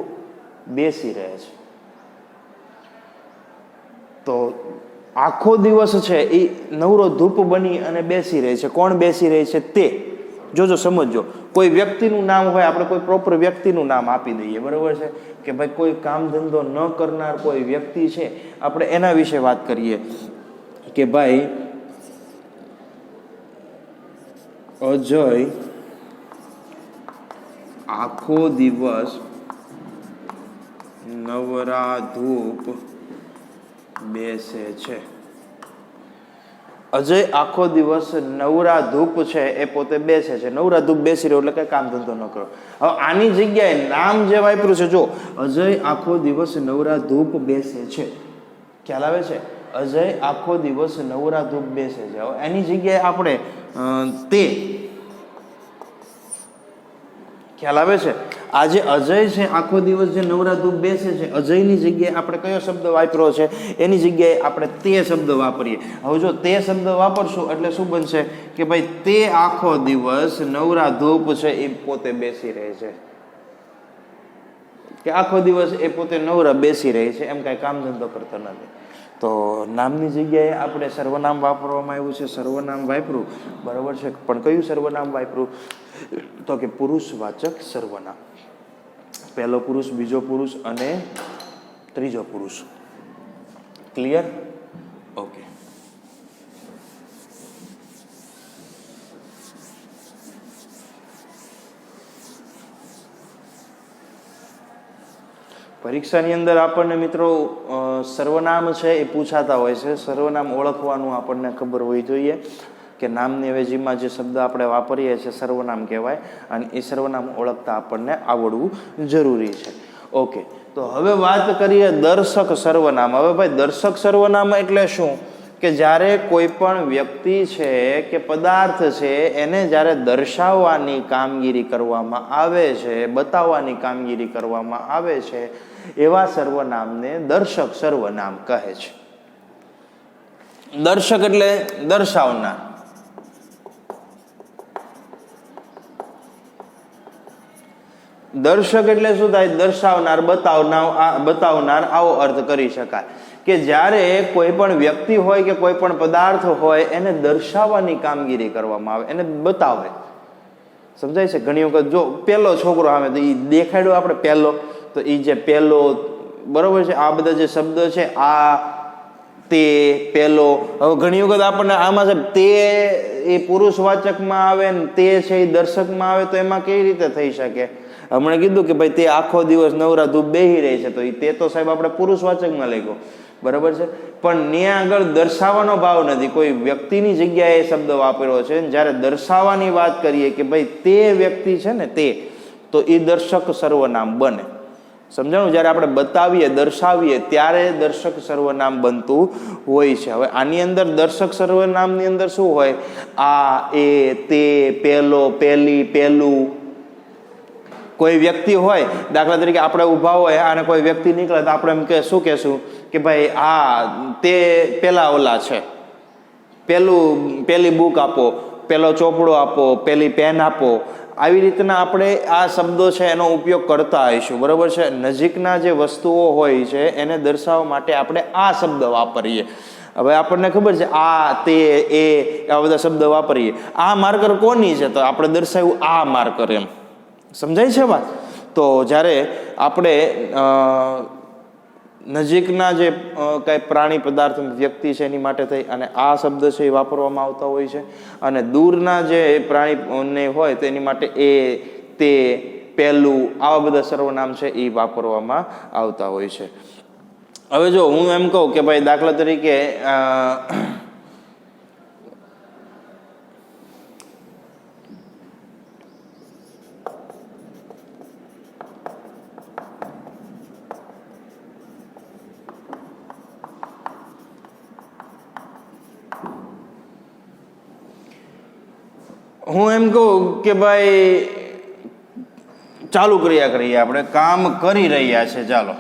બેસી રહે છે. તો આખો દિવસ છે એ નવરો ધૂપ બની અને બેસી રહે છે. કોણ બેસી રહે છે? તે. જોજો, સમજો. કોઈ વ્યક્તિનું નામ હોય, આપણે કોઈ પ્રોપર વ્યક્તિનું નામ આપી દઈએ, બરોબર છે? કે ભાઈ કોઈ કામ ધંધો ન કરનાર કોઈ વ્યક્તિ છે, આપણે એના વિશે વાત કરીએ કે ભાઈ અજય આખો દિવસ નવરા ધૂપ બેસે છે. અજય આખો દિવસ નવરા ધૂપ છે એ પોતે બેસે છે. નવરા ધૂપ બેસી રહ્યો એટલે કઈ કામ ધંધો ન કરો. હવે આની જગ્યાએ નામ જે વાપર્યું છે, જો અજય આખો દિવસ નવરા ધૂપ બેસે છે. ખ્યાલ આવે છે? અજય આખો દિવસ નવરા ધૂપ બેસે છે. હવે એની જગ્યાએ આપણે તે. ખ્યાલ આવે છે? આ જે અજય છે આખો દિવસ જે નવરા ધૂપ બેસે છે, અજયની જગ્યાએ આપણે કયો શબ્દ વાપર્યો છે? એની જગ્યાએ આપણે તે શબ્દ વાપરીએ. હવે જો તે શબ્દ વાપરશું એટલે શું બનશે કે ભાઈ તે આખો દિવસ નવરા ધૂપ છે એ પોતે બેસી રહે છે. કે આખો દિવસ એ પોતે નવરા બેસી રહે છે, એમ કાંઈ કામ ધંધો કરતો નથી. તો નામની જગ્યાએ આપણે સર્વનામ વાપરવામાં આવ્યું છે. સર્વનામ વાપરું, બરોબર છે. પણ કયું સર્વનામ વાપરું? તો કે પુરુષવાચક સર્વનામ. પહેલો પુરુષ, બીજો પુરુષ અને ત્રીજો પુરુષ. ક્લિયર? ઓકે. પરીક્ષાની અંદર આપણને મિત્રો સર્વનામ છે એ પૂછાતા હોય છે. સર્વનામ ઓળખવાનું આપણને ખબર હોવી જોઈએ કે નામની અવેજીમાં જે શબ્દ આપણે વાપરીએ છીએ સર્વનામ કહેવાય, અને એ સર્વનામ ઓળખતા આપણને આવડવું જરૂરી છે. ઓકે, તો હવે વાત કરીએ દર્શક સર્વનામ. હવે ભાઈ દર્શક સર્વનામ એટલે શું? કે જ્યારે કોઈ પણ વ્યક્તિ છે કે પદાર્થ છે એને જ્યારે દર્શાવવાની કામગીરી કરવામાં આવે છે, બતાવવાની કામગીરી કરવામાં આવે છે, એવા સર્વનામને દર્શક સર્વનામ કહે છે. દર્શક એટલે દર્શાવનાર. દર્શક એટલે શું થાય? દર્શાવનાર, બતાવનાર, આવો અર્થ કરી શકાય. કે જ્યારે કોઈ પણ વ્યક્તિ હોય કે કોઈ પણ પદાર્થ હોય એને દર્શાવવાની કામગીરી કરવામાં આવે, એને બતાવે. સમજાય છે? ઘણી વખત જો પેલો છોકરો આવે તો એ દેખાડ્યો આપણે પહેલો, તો એ જે પહેલો, બરોબર છે, આ બધા જે શબ્દ છે આ, તે, પહેલો. હવે ઘણી વખત આપણને આમાં છે તે એ પુરુષવાચકમાં આવે ને તે છે એ દર્શકમાં આવે, તો એમાં કેવી રીતે થઈ શકે? હમણાં કીધું કે ભાઈ તે આખો દિવસ નવરા ધૂપ બેહી રહી છે, તો એ તે તો સાહેબ આપણે પુરુષવાચકમાં લઈ ગયો, બરાબર છે. પણ ત્યાં આગળ દર્શાવવાનો ભાવ નથી, કોઈ વ્યક્તિની જગ્યાએ શબ્દ વાપર્યો છે. જ્યારે દર્શાવવાની વાત કરીએ કે ભાઈ તે વ્યક્તિ છે ને તે, તો એ દર્શક સર્વનામ બને. સમજાણું? જ્યારે આપણે બતાવીએ, દર્શાવીએ ત્યારે દર્શક સર્વનામ બનતું હોય છે. હવે આની અંદર દર્શક સર્વનામની અંદર શું હોય? આ, એ, તે, પેલો, પેલી, પેલું. કોઈ વ્યક્તિ હોય, દાખલા તરીકે આપણે ઊભા હોય અને કોઈ વ્યક્તિ નીકળે તો આપણે એમ કે શું કહેશું કે ભાઈ આ તે પેલા ઓલા છે, પેલી બુક આપો, પેલો ચોપડો આપો, પેલી પેન આપો. આવી રીતના આપણે આ શબ્દો છે એનો ઉપયોગ કરતા આવીશું, બરાબર છે. નજીકના જે વસ્તુઓ હોય છે એને દર્શાવવા માટે આપણે આ શબ્દ વાપરીએ. હવે આપણને ખબર છે આ, તે, એ, આ બધા શબ્દ વાપરીએ. આ માર્કર કોની છે? તો આપણે દર્શાવ્યું આ માર્કર, એમ. સમજાય છે વાત? તો જ્યારે આપણે નજીકના જે કાંઈ પ્રાણી પદાર્થ વ્યક્તિ છે એની માટે થઈ અને આ શબ્દ છે એ વાપરવામાં આવતા હોય છે, અને દૂરના જે પ્રાણીને હોય તો એની માટે એ, તે, પહેલું, આવા બધા સર્વનામ છે એ વાપરવામાં આવતા હોય છે. હવે જો હું એમ કહું કે ભાઈ દાખલા તરીકે હું એમ કહું કે ભાઈ ચાલુ ક્રિયા કરીએ, આપણે કામ કરી રહ્યા છે, ચાલો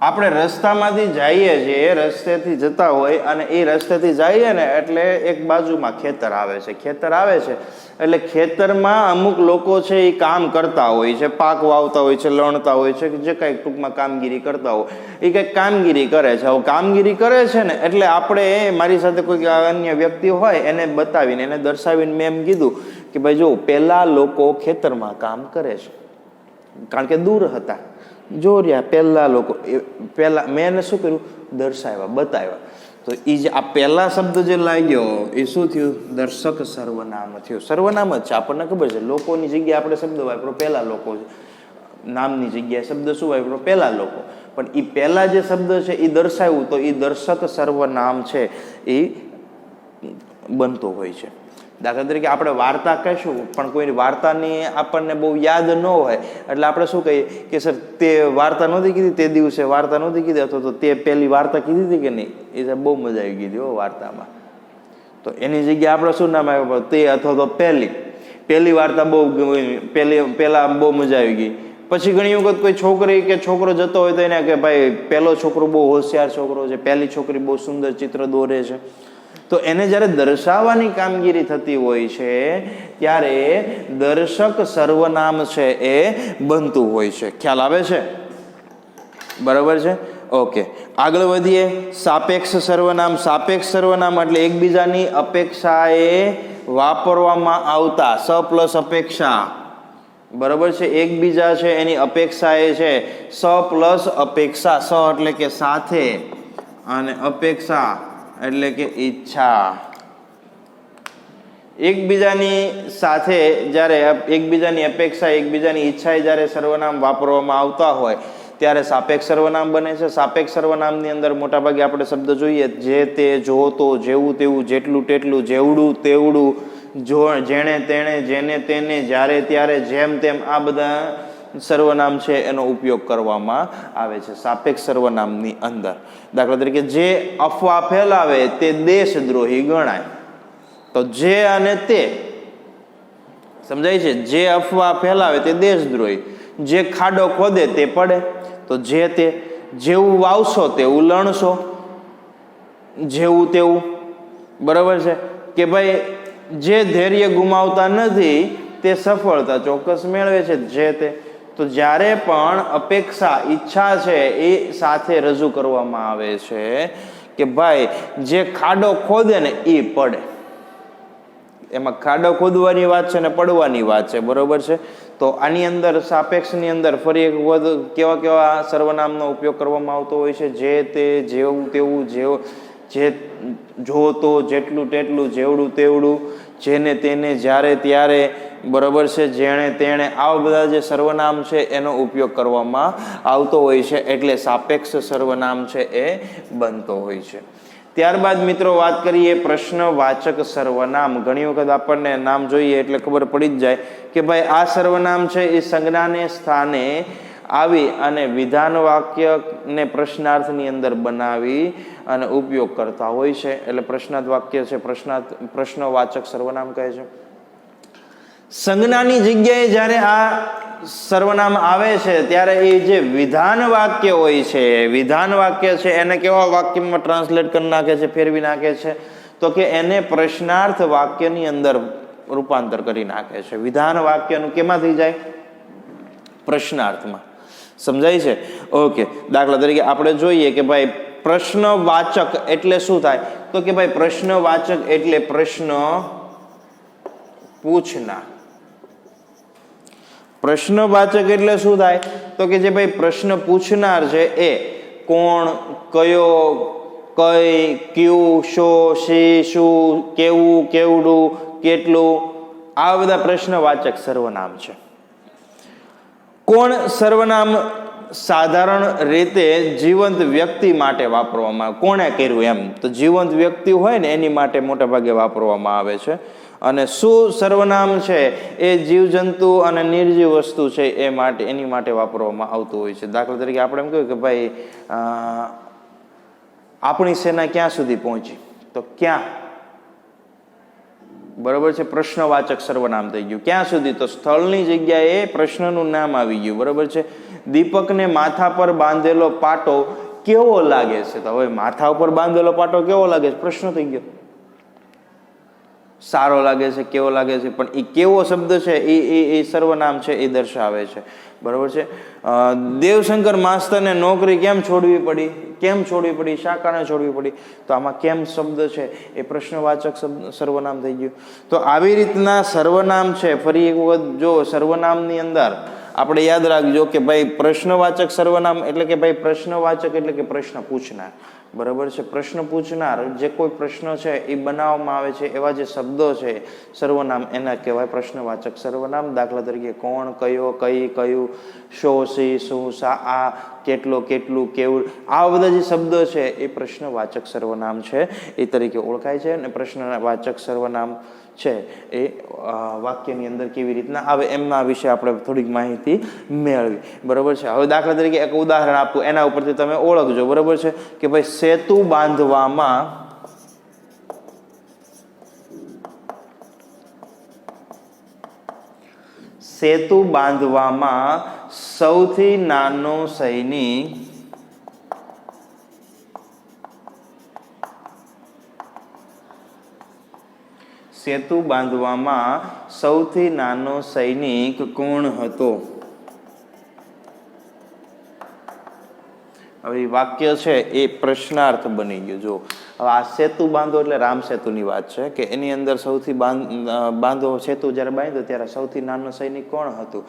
આપણે રસ્તામાંથી જઈએ છીએ, રસ્તેથી જતા હોય અને એ રસ્તેથી જઈએ ને એટલે એક બાજુમાં ખેતર આવે છે. ખેતર આવે છે એટલે ખેતરમાં અમુક લોકો છે એ કામ કરતા હોય છે, પાક વાવતા હોય છે, લણતા હોય છે, જે કાંઈક ટૂંકમાં કામગીરી કરતા હોય એ કંઈક કામગીરી કરે છે. હવે કામગીરી કરે છે ને એટલે આપણે, મારી સાથે કોઈ અન્ય વ્યક્તિ હોય એને બતાવીને, એને દર્શાવીને મેં એમ કીધું કે ભાઈ જો પેલા લોકો ખેતરમાં કામ કરે છે, કારણ કે દૂર હતા, જો રહ્યા પહેલા લોકો, પહેલા મેં એને શું કર્યું, દર્શાવ્યા, બતાવ્યા. તો એ જે આ પહેલા શબ્દ જે લાગ્યો એ શું થયું, દર્શક સર્વનામ થયું. સર્વનામ જ છે, આપણને ખબર છે. લોકોની જગ્યાએ આપણે શબ્દ વાપરો પહેલા લોકો, નામની જગ્યાએ શબ્દ શું વાપરો, પહેલા લોકો. પણ એ પહેલા જે શબ્દ છે એ દર્શાવ્યું તો એ દર્શક સર્વનામ છે એ બનતો હોય છે. દાખલા તરીકે આપણે વાર્તા કહીશું પણ કોઈ વાર્તાની આપણને બહુ યાદ ન હોય એટલે આપણે શું કહીએ કે સર તે વાર્તા નહોતી કીધી, તે દિવસે વાર્તા નહોતી કીધી, અથવા તો તે પહેલી વાર્તા કીધી હતી કે નહીં, એ સાહેબ બહુ મજા આવી ગઈ હતી હો વાર્તામાં. તો એની જગ્યાએ આપણે શું નામ આવ્યું, તે અથવા તો પહેલી વાર્તા બહુ પહેલા બહુ મજા આવી ગઈ. પછી ઘણી વખત કોઈ છોકરી કે છોકરો જતો હોય તો એને કે ભાઈ પહેલો છોકરો બહુ હોશિયાર છોકરો છે, પહેલી છોકરી બહુ સુંદર ચિત્ર દોરે છે. તો એને જ્યારે દર્શાવવાની કામગીરી થતી હોય છે ત્યારે દર્શક સર્વનામ છે એ બનતું હોય છે. ખ્યાલ આવે છે? બરાબર છે, ઓકે. આગળ વધીએ. સાપેક્ષ સર્વનામ. સાપેક્ષ સર્વનામ એટલે એકબીજાની અપેક્ષાએ વાપરવામાં આવતા, સ પ્લસ અપેક્ષા, બરાબર છે, એકબીજા છે એની અપેક્ષા એ છે સ પ્લસ અપેક્ષા. સ એટલે કે સાથે અને અપેક્ષા એટલે કે ઈચ્છા. એકબીજાની સાથે જ્યારે એકબીજાની અપેક્ષા, એકબીજાની ઈચ્છાએ જ્યારે સર્વનામ વાપરવામાં આવતા હોય ત્યારે સાપેક્ષ સર્વનામ બને છે. સાપેક્ષ સર્વનામની અંદર મોટાભાગે આપણે શબ્દ જોઈએ, જે તે, જો તો, જેવું તેવું, જેટલું તેટલું, જેવડું તેવડું, જો, જેણે તેણે, જેને તેને, જ્યારે ત્યારે, જેમ તેમ, આ બધા સર્વનામ છે એનો ઉપયોગ કરવામાં આવે છે સાપેક્ષ સર્વનામની અંદર. દાખલા તરીકે જે અફવા ફેલાવે તે દેશદ્રોહી ગણાય. તો જે અને તે સમજાય છે, જે અફવા ફેલાવે તે દેશદ્રોહી, જે ખાડો ખોદે તે પડે. તો જે તે, જેવું વાવશો તેવું લણશો, જેવું તેવું, બરાબર છે કે ભાઈ જે ધૈર્ય ગુમાવતા નથી તે સફળતા ચોક્કસ મેળવે છે. જે તે, તો જ્યારે પણ અપેક્ષા, ઈચ્છા છે એ સાથે રજૂ કરવામાં આવે છે કે ભાઈ જે ખાડો ખોદે ને એ પડે, એમાં ખાડો ખોદવાની વાત છે ને પડવાની વાત છે, બરોબર છે. તો આની અંદર સાપેક્ષની અંદર ફરી એક વખત કેવા કેવા સર્વનામનો ઉપયોગ કરવામાં આવતો હોય છે, જે તે, જેવું તેવું, જે, જો તો, જેટલું તેટલું, જેવડું તેવડું, જેને તેને, જ્યારે ત્યારે, બરાબર છે, જેણે તેણે, આવા બધા જે સર્વનામ છે એનો ઉપયોગ કરવામાં આવતો હોય છે એટલે સાપેક્ષ સર્વનામ છે એ બનતો હોય છે. ત્યારબાદ મિત્રો વાત કરીએ પ્રશ્નવાચક સર્વનામ. ઘણી વખત આપણને નામ જોઈએ એટલે ખબર પડી જ જાય કે ભાઈ આ સર્વનામ છે એ સંજ્ઞાને સ્થાને આવી અને વિધાન વાક્યને પ્રશ્નાર્થની અંદર બનાવી અને ઉપયોગ કરતા હોય છે એટલે પ્રશ્નાર્થ વાક્ય છે પ્રશ્નવાચક સર્વનામ કહે છે. સંજ્ઞાની જગ્યાએ જ્યારે આ સર્વનામ આવે છે ત્યારે એ જે વિધાન વાક્ય હોય છે, વિધાન વાક્ય છે એને કેવા વાક્યમાં ટ્રાન્સલેટ કરી નાખે છે, ફેરવી નાખે છે, તો કે એને પ્રશ્નાર્થ વાક્યની અંદર રૂપાંતર કરી નાખે છે. વિધાન વાક્યનું કેમાં થઈ જાય? પ્રશ્નાર્થમાં. સમજાય છે? ઓકે. દાખલા તરીકે આપણે જોઈએ કે ભાઈ પ્રશ્નવાચક એટલે શું થાય? તો કે ભાઈ પ્રશ્નવાચક એટલે પ્રશ્ન પૂછના, પ્રશ્નવાચક એટલે શું થાય? તો કે જે ભાઈ પ્રશ્ન પૂછનાર છે એ કોણ, કયો, કઈ, ક્યું, શો, શી, શું, કેવું, કેવડું, કેટલું, આ બધા પ્રશ્નવાચક સર્વનામ છે. કોણ સર્વનામ સાધારણ રીતે જીવંત વ્યક્તિ માટે વાપરવામાં આવે. કોણે કર્યું એમ, તો જીવંત વ્યક્તિ હોય ને એની માટે મોટા ભાગે વાપરવામાં આવે છે. અને શું સર્વનામ છે એ જીવજંતુ અને નિર્જીવ વસ્તુ છે એ માટે, એની માટે વાપરવામાં આવતું હોય છે. દાખલા તરીકે આપણે એમ કહ્યું કે ભાઈ આપણી સેના ક્યાં સુધી પહોંચી, તો ક્યાં, બરોબર છે, પ્રશ્નવાચક સર્વનામ થઈ ગયું. ક્યાં સુધી, તો સ્થળની જગ્યાએ પ્રશ્નનું નામ આવી ગયું. બરોબર છે. દીપકને માથા પર બાંધેલો પાટો કેવો લાગે છે, તો હવે માથા ઉપર બાંધેલો પાટો કેવો લાગે છે, પ્રશ્ન થઈ ગયો. સારો લાગે છે, કેવો લાગે છે, પણ એ કેવો શબ્દ છે એ સર્વનામ છે એ દર્શાવે છે. બરોબર છે. દેવશંકર માસ્તરને નોકરી કેમ છોડવી પડી, કેમ છોડવી પડી, શા કારણે છોડવી પડી, તો આમાં કેમ શબ્દ છે એ પ્રશ્નવાચક સર્વનામ થઈ ગયું. તો આવી રીતના સર્વનામ છે. ફરી એક વખત જો સર્વનામની અંદર આપણે યાદ રાખજો કે ભાઈ પ્રશ્નવાચક સર્વનામ એટલે કે ભાઈ પ્રશ્નવાચક એટલે કે પ્રશ્ન પૂછનાર. બરાબર છે. પ્રશ્ન પૂછનાર જે કોઈ પ્રશ્ન છે એ બનાવવામાં આવે છે એવા જે શબ્દો છે સર્વનામ, એના કહેવાય પ્રશ્નવાચક સર્વનામ. દાખલા તરીકે કોણ, કયો, કઈ, કયું, શો, શી, શું, શા, આ, કેટલો, કેટલું, કેવું, આ બધા જે શબ્દો છે એ પ્રશ્નવાચક સર્વનામ છે એ તરીકે ઓળખાય છે. અને પ્રશ્નવાચક સર્વનામ છે એ વાક્યની અંદર કેવી રીતના આવે એમના વિશે આપણે થોડીક માહિતી મેળવી. બરોબર છે. હવે દાખલા તરીકે એક ઉદાહરણ આપું, એના ઉપરથી તમે ઓળખજો. બરોબર છે કે ભાઈ સેતુ બાંધવામાં સૌથી નાનો સૈનિક સેતુ બાંધવામાં સૌથી નાનો સૈનિક કોણ હતો? હવે વાક્ય છે એ પ્રશ્નાર્થ બની ગયું. જો હવે આ સેતુ બાંધો એટલે રામ સેતુની વાત છે કે એની અંદર સૌથી બાંધો સેતુ જ્યારે બાંધ્યો ત્યારે સૌથી નાનો સૈનિક કોણ હતું,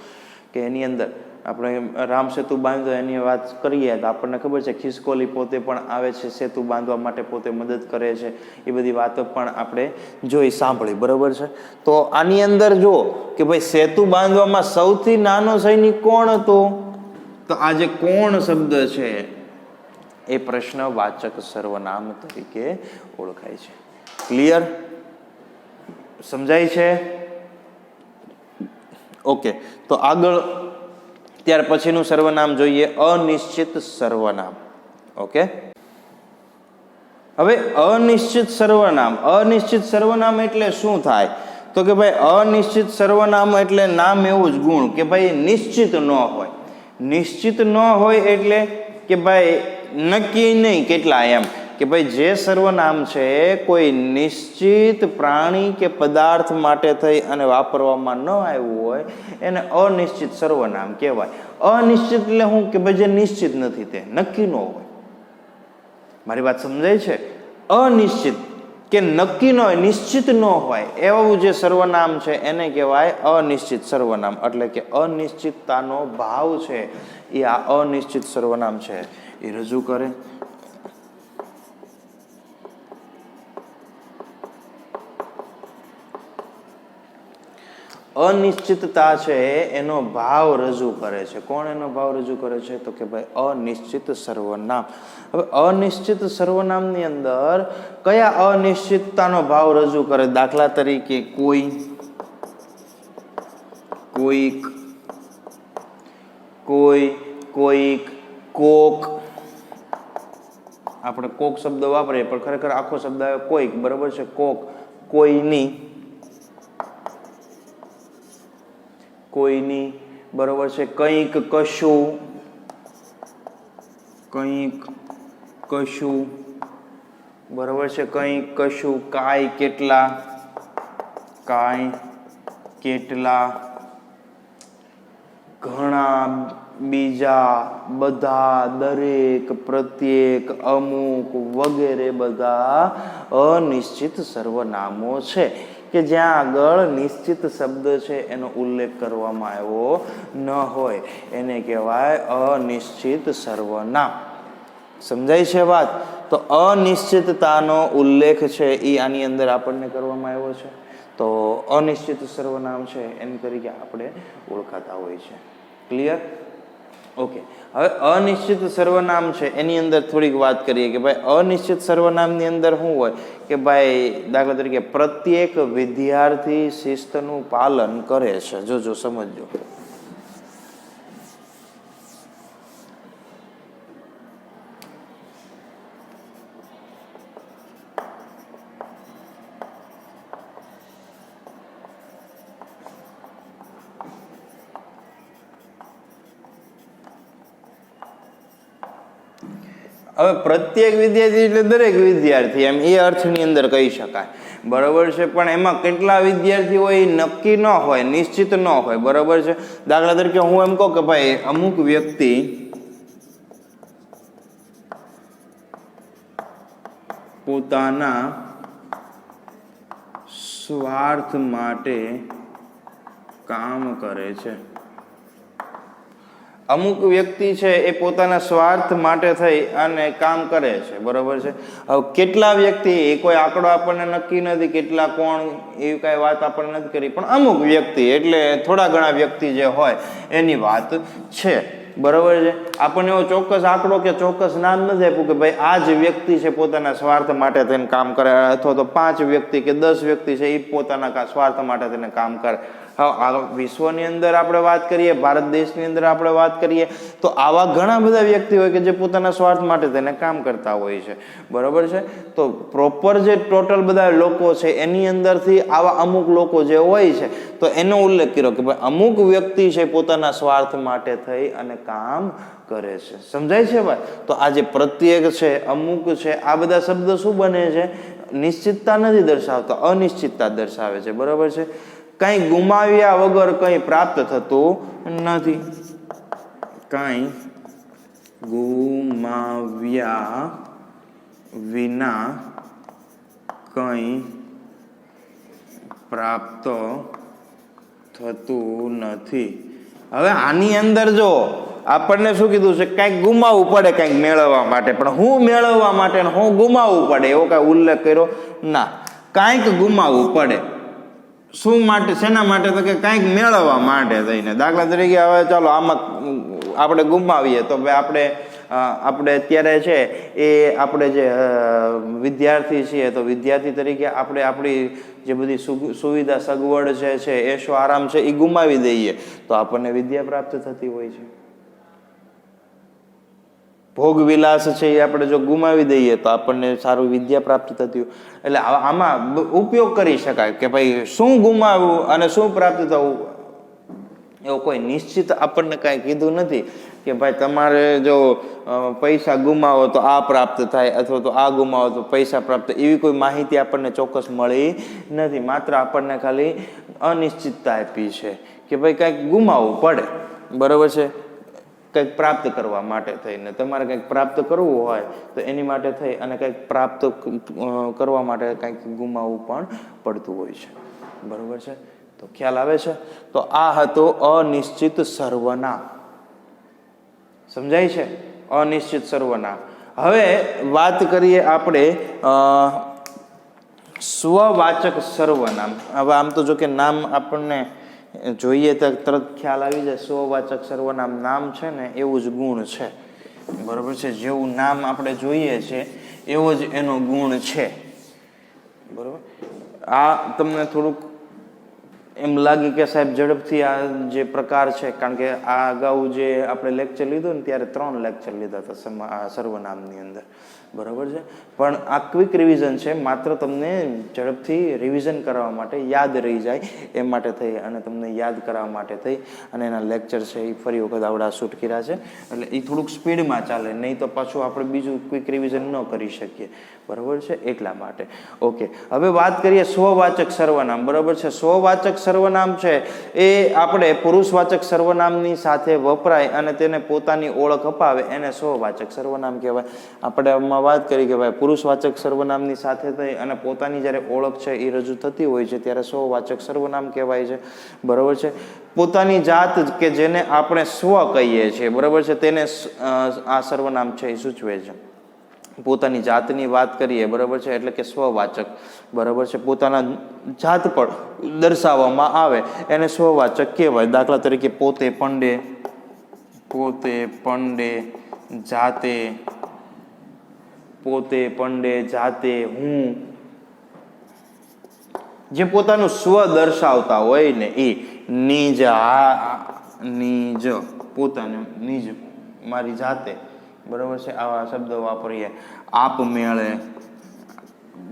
કે એની અંદર આપણે રામ સેતુ બાંધ્યો એની વાત કરીએ તો આપણને ખબર છે ખિસકોલી પોતે પણ આવે છે સેતુ બાંધવા માટે, પોતે મદદ કરે છે. એ બધી વાતો પણ આપણે જોઈ, સાંભળી. બરોબર છે. તો આની અંદર જો કે ભાઈ સેતુ બાંધવામાં સૌથી નાનો સૈનિક કોણ હતો, તો આ જે કોણ શબ્દ છે એ પ્રશ્નવાચક સર્વનામ તરીકે ઓળખાય છે. ક્લિયર? સમજાય છે? ઓકે. તો આગળ ત્યાર પછીનું સર્વનામ જોઈએ, અનિશ્ચિત સર્વનામ. ઓકે. હવે અનિશ્ચિત સર્વનામ, અનિશ્ચિત સર્વનામ એટલે શું થાય? તો કે ભાઈ અનિશ્ચિત સર્વનામ એટલે નામ એવું જ ગુણ કે ભાઈ નિશ્ચિત ન હોય. નિશ્ચિત ન હોય એટલે કે ભાઈ નક્કી નહીં કેટલા, એમ કે ભાઈ જે સર્વનામ છે કોઈ નિશ્ચિત પ્રાણી કે પદાર્થ માટે થઈ અને વાપરવામાં ન આવ્યું હોય એને અનિશ્ચિત સર્વનામ કહેવાય. અનિશ્ચિત એટલે શું, કે ભાઈ જે નિશ્ચિત નથી, તે નક્કી ન હોય. મારી વાત સમજાય છે? અનિશ્ચિત કે નક્કી ન હોય, નિશ્ચિત ન હોય એવું જે સર્વનામ છે એને કહેવાય અનિશ્ચિત સર્વનામ. એટલે કે અનિશ્ચિતતાનો ભાવ છે એ આ અનિશ્ચિત સર્વનામ છે એ રજૂ કરે. અનિશ્ચિતતા છે એનો ભાવ રજૂ કરે છે. કોણ એનો ભાવ રજૂ કરે છે? તો કે ભાઈ અનિશ્ચિત સર્વનામ. હવે અનિશ્ચિત સર્વનામની અંદર કયા અનિશ્ચિતતાનો ભાવ રજૂ કરે? દાખલા તરીકે કોઈ, કોઈક, કોઈ, કોઈક, કોક. આપણે કોક શબ્દ વાપરીએ પણ ખરેખર આખો શબ્દ આવે કોઈક. બરોબર છે. કોક, કોઈની, કોઈની. બરોબર છે. કંઈક, કશું, કંઈક, કશું. બરોબર છે. કંઈક, કશું. કાંઈ, કેટલા, કાંઈ, કેટલા. ઘણા, બીજા, બધા, દરેક, પ્રત્યેક, અમુક વગેરે બધા અનિશ્ચિત સર્વનામો છે. કે જ્યાં આગળ નિશ્ચિત શબ્દ છે એનો ઉલ્લેખ કરવામાં આવ્યો ન હોય એને કહેવાય અનિશ્ચિત સર્વનામ. સમજાય છે વાત? તો અનિશ્ચિતતાનો ઉલ્લેખ છે એ આની અંદર આપણને કરવામાં આવ્યો છે. તો અનિશ્ચિત સર્વનામ છે એની તરીકે આપણે ઓળખાતા હોય છે. ક્લિયર? ઓકે. હવે અનિશ્ચિત સર્વનામ છે એની અંદર થોડીક વાત કરીએ કે ભાઈ અનિશ્ચિત સર્વનામની અંદર શું હોય કે ભાઈ દાખલા તરીકે પ્રત્યેક વિદ્યાર્થી શિસ્તનું પાલન કરે છે. જોજો, સમજજો. હવે પ્રત્યેક વિદ્યાર્થી એટલે દરેક વિદ્યાર્થી એમ એ અર્થની અંદર કહી શકાય. બરોબર છે? પણ એમાં કેટલા વિદ્યાર્થી હોય એ નક્કી ન હોય, નિશ્ચિત ન હોય. બરોબર છે? દાખલા તરીકે હું એમ કહું કે ભાઈ અમુક વ્યક્તિ પોતાના સ્વાર્થ માટે કામ કરે છે. અમુક વ્યક્તિ છે એ પોતાના સ્વાર્થ માટે થઈ અને કામ કરે છે. બરોબર છે? હવે કેટલા વ્યક્તિ એ કોઈ આંકડો આપણને નક્કી નથી, કેટલા કોણ એવી કઈ વાત આપણને નથી કરી, પણ અમુક વ્યક્તિ એટલે થોડા ઘણા વ્યક્તિ જે હોય એની વાત છે. બરોબર છે? આપણને એવો ચોક્કસ આંકડો કે ચોક્કસ નામ નથી આપ્યું કે ભાઈ આ જ વ્યક્તિ છે પોતાના સ્વાર્થ માટે થઈને કામ કરે, અથવા તો 5 વ્યક્તિ કે 10 વ્યક્તિ છે એ પોતાના સ્વાર્થ માટે થઈને કામ કરે. હવે વિશ્વની અંદર આપણે વાત કરીએ, ભારત દેશની અંદર આપણે વાત કરીએ તો આવા ઘણા બધા વ્યક્તિ હોય કે જે પોતાના સ્વાર્થ માટે તેને કામ કરતા હોય છે. બરોબર છે? તો પ્રોપર જે ટોટલ બધા લોકો છે એની અંદરથી આવા અમુક લોકો જે હોય છે તો એનો ઉલ્લેખ કર્યો કે ભાઈ અમુક વ્યક્તિ છે પોતાના સ્વાર્થ માટે થઈ અને કામ કરે છે. સમજાય છે ભાઈ? તો આ જે પ્રત્યેક છે, અમુક છે, આ બધા શબ્દ શું બને છે? નિશ્ચિતતા નથી દર્શાવતા, અનિશ્ચિતતા દર્શાવે છે. બરોબર છે? કંઈ ગુમાવ્યા વગર કંઈ પ્રાપ્ત થતું નથી. કંઈ ગુમાવ્યા વિના કંઈ પ્રાપ્ત થતું નથી. હવે આની અંદર જો આપણને શું કીધું છે? કંઈક ગુમાવવું પડે કંઈક મેળવવા માટે, પણ હું મેળવવા માટે હું ગુમાવવું પડે એવો કાંઈ ઉલ્લેખ કર્યો ના. કાંઈક ગુમાવવું પડે. શું માટે? શેના માટે? તો કે કંઈક મેળવવા માટે થઈને. દાખલા તરીકે હવે ચાલો આમાં આપણે ગુમાવીએ તો આપણે અત્યારે છે એ આપણે જે વિદ્યાર્થી છીએ તો વિદ્યાર્થી તરીકે આપણે આપણી જે બધી સુવિધા સગવડ છે એશો આરામ છે એ ગુમાવી દઈએ તો આપણને વિદ્યા પ્રાપ્ત થતી હોય છે. ભોગ વિલાસ છે એ આપણે જો ગુમાવી દઈએ તો આપણને સારું વિદ્યા પ્રાપ્ત થતી હોય. એટલે આમાં ઉપયોગ કરી શકાય કે ભાઈ શું ગુમાવવું અને શું પ્રાપ્ત થવું એવું કોઈ નિશ્ચિત આપણને કાંઈ કીધું નથી કે ભાઈ તમારે જો પૈસા ગુમાવો તો આ પ્રાપ્ત થાય અથવા તો આ ગુમાવો તો પૈસા પ્રાપ્ત, એવી કોઈ માહિતી આપણને ચોક્કસ મળી નથી. માત્ર આપણને ખાલી અનિશ્ચિતતા આપી છે કે ભાઈ કંઈક ગુમાવવું પડે. બરોબર છે? કંઈક પ્રાપ્ત કરવા માટે થઈને તમારે કંઈક પ્રાપ્ત કરવું હોય તો એની માટે થઈ અને કંઈક પ્રાપ્ત કરવા માટે કંઈક ગુમાવવું પણ પડતું હોય છે. બરોબર છે? તો ખ્યાલ આવે છે? તો આ હતો અનિશ્ચિત સર્વનામ. સમજાય છે? અનિશ્ચિત સર્વનામ. હવે વાત કરીએ આપણે સ્વવાચક સર્વનામ. હવે આમ તો જો કે નામ આપણને જોઈએ તો તરત ખ્યાલ આવી જાય. સ્વવાચક સર્વનામ નામ છે ને એવું જ ગુણ છે. બરોબર છે? જેવું નામ આપણે જોઈએ છે એવો જ એનો ગુણ છે. બરોબર? આ તમને થોડુંક એમ લાગે કે સાહેબ ઝડપથી આ જે પ્રકાર છે, કારણ કે આ અગાઉ જે આપણે લેક્ચર લીધું ને ત્યારે 3 લેક્ચર લીધા હતા સર્વનામની અંદર. બરોબર છે? પણ આ ક્વિક રિવિઝન છે, માત્ર તમને ઝડપથી રિવિઝન કરવા માટે, યાદ રહી જાય એ માટે થઈ અને તમને યાદ કરાવવા માટે થઈ અને એના લેક્ચર છે એ ફરી વખત આવડા શૂટ કર્યા છે. એટલે એ થોડુંક સ્પીડમાં ચાલે, નહીં તો પાછું આપણે બીજું ક્વિક રિવિઝન ન કરી શકીએ. બરોબર છે? એટલા માટે. ઓકે, હવે વાત કરીએ સ્વવાચક સર્વનામ. બરોબર છે? સ્વવાચક સર્વનામ છે એ આપણે પુરુષવાચક સર્વનામની સાથે વપરાય અને તેને પોતાની ઓળખ અપાવે એને સ્વવાચક સર્વનામ કહેવાય. આપણે વિડીયોમાં વાત કરી કે ભાઈ પુરુષવાચક સર્વનામની સાથે થઈ અને પોતાની જ્યારે ઓળખ છે એ રજૂ થતી હોય છે ત્યારે સ્વવાચક સર્વનામ કહેવાય છે. બરાબર છે. પોતાની જાત કે જેને આપણે સ્વ કહીએ છીએ, બરાબર છે, તેને આ સર્વનામ છે એ સૂચવે છે. પોતાની જાતની વાત કરીએ, બરાબર છે, એટલે કે સ્વવાચક, બરાબર છે, પોતાના જાત પર દર્શાવવામાં આવે એને સ્વવાચક કહેવાય. દાખલા તરીકે પોતે પંડે, જાતે, પોતે પંડે, જાતે, હું, જે પોતાનું સ્વ દર્શાવતા હોય ને એ નિજ, નિજ, પોતાનું નિજ, મારી જાતે, બરાબર છે, આવા શબ્દો વાપરીએ. આપમેળે,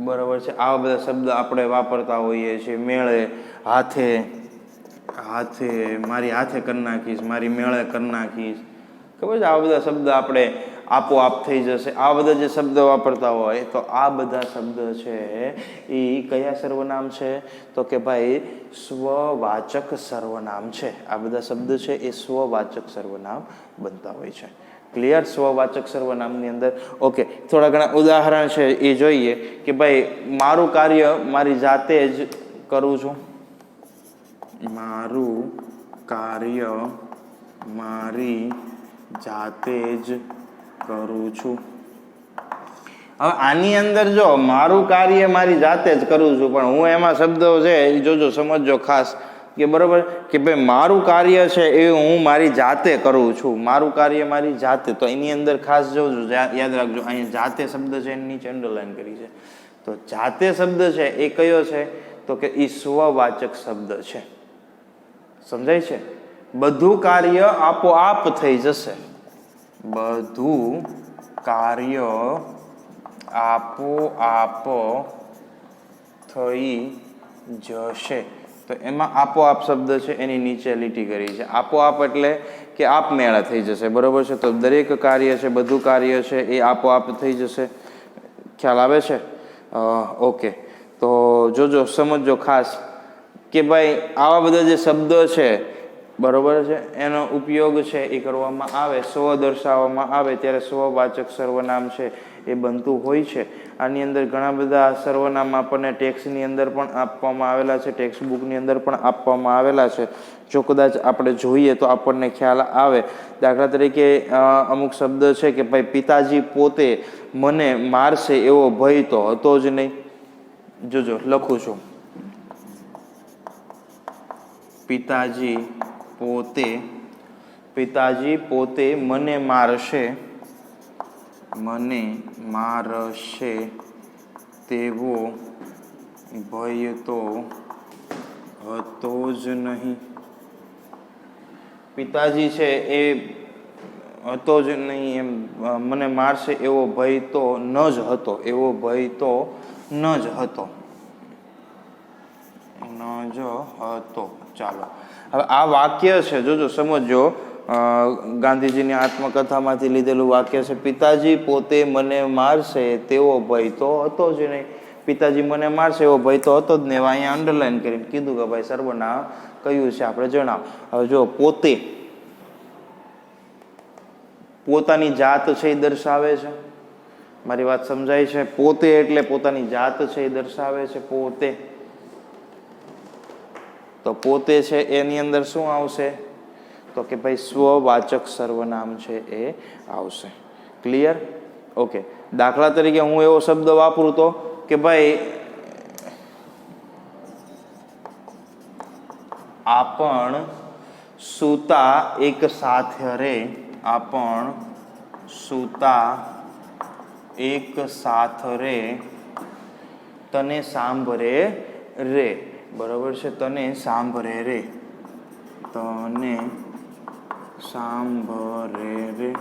બરાબર છે, આવા બધા શબ્દ આપણે વાપરતા હોઈએ છીએ. મેળે, હાથે, મારી હાથે કરી નાખીશ, મારી મેળે કરી નાખીશ, ખબર છે, આવા બધા શબ્દ આપણે આપોઆપ થઈ જશે, આ બધા જે શબ્દ વાપરતા હોય તો આ બધા શબ્દ છે એ કયા સર્વનામ છે? તો કે ભાઈ સ્વવાચક સર્વનામ છે. આ બધા શબ્દ છે એ સ્વવાચક સર્વનામ બનતા હોય છે. ક્લિયર? સ્વવાચક સર્વનામની અંદર ઓકે, થોડા ઘણા ઉદાહરણ છે એ જોઈએ કે ભાઈ મારું કાર્ય મારી જાતે જ કરું છું. મારું કાર્ય મારી જાતે જ કરું છું. હવે આની અંદર જો મારું કાર્ય મારી જાતે જ કરું છું, પણ હું એમાં શબ્દો છે એ જોજો, સમજજો ખાસ કે બરાબર કે ભાઈ મારું કાર્ય છે એ હું મારી જાતે કરું છું. મારું કાર્ય મારી જાતે, તો એની અંદર ખાસ જોજો, યાદ રાખજો, અહીંયા જાતે શબ્દ છે એની નીચે અંડરલાઈન કરી છે. તો જાતે શબ્દ છે એ કયો છે? તો કે એ સ્વવાચક શબ્દ છે. સમજાય છે? બધું કાર્ય આપોઆપ થઈ જશે. બધું કાર્ય આપોઆપ થઈ જશે. તો એમાં આપોઆપ શબ્દ છે એની નીચે લીટી કરી છે. આપોઆપ એટલે કે આપમેળે થઈ જશે, બરોબર છે. તો દરેક કાર્ય છે, બધું કાર્ય છે એ આપોઆપ થઈ જશે. ખ્યાલ આવે છે? ઓકે, તો જોજો, સમજજો ખાસ કે ભાઈ આવા બધા જે શબ્દો છે, બરોબર છે, એનો ઉપયોગ છે એ કરવામાં આવે, સ્વ દર્શાવવામાં આવે ત્યારે સ્વવાચક સર્વનામ છે એ બનતું હોય છે. આની અંદર ઘણા બધા સર્વનામ આપણને ટેક્સ્ટની અંદર પણ આપવામાં આવેલા છે, ટેક્સ્ટ બુકની અંદર પણ આપવામાં આવેલા છે. જો કદાચ આપણે જોઈએ તો આપણને ખ્યાલ આવે. દાખલા તરીકે અમુક શબ્દ છે કે ભાઈ પિતાજી પોતે મને મારશે એવો ભય તો હતો જ નહીં. જોજો, લખું છું, પિતાજી પોતે મને મારશે તેવો ભય તો હતો જ નહીં. પિતાજી છે એ હતો જ નહીં, એમ મને મારશે એવો ભય તો ન જ હતો, એવો ભય તો ન જ હતો. ચાલો, હવે આ વાક્ય છે, જોજો, સમજો, ગાંધીજીની આત્મકથામાંથી લીધેલું વાક્ય છે. પિતાજી પોતે મને મારશે તેવો ભય તો હતો જ નહીં. પિતાજી મને મારશે એવો ભય તો હતો જ નહીં. અહીંયા અંડરલાઈન કરીને કીધું કે ભાઈ સર્વનામ કયું છે આપણે જણાવો. હવે જો પોતે, પોતાની જાત છે એ દર્શાવે છે. મારી વાત સમજાય છે? પોતે એટલે પોતાની જાત છે એ દર્શાવે છે. પોતે, તો પોતે છે એની અંદર શું આવશે? તો કે ભાઈ સ્વવાચક સર્વનામ છે એ આવશે. ક્લિયર? ઓકે, દાખલા તરીકે હું એવો શબ્દ વાપરું તો કે ભાઈ આપણ સૂતા એક સાથે રે, આપણ સૂતા એક સાથ રે, તને સાંભળે રે, બરાબર છે, તને સાંભળે રે, તને સાંભળે રે.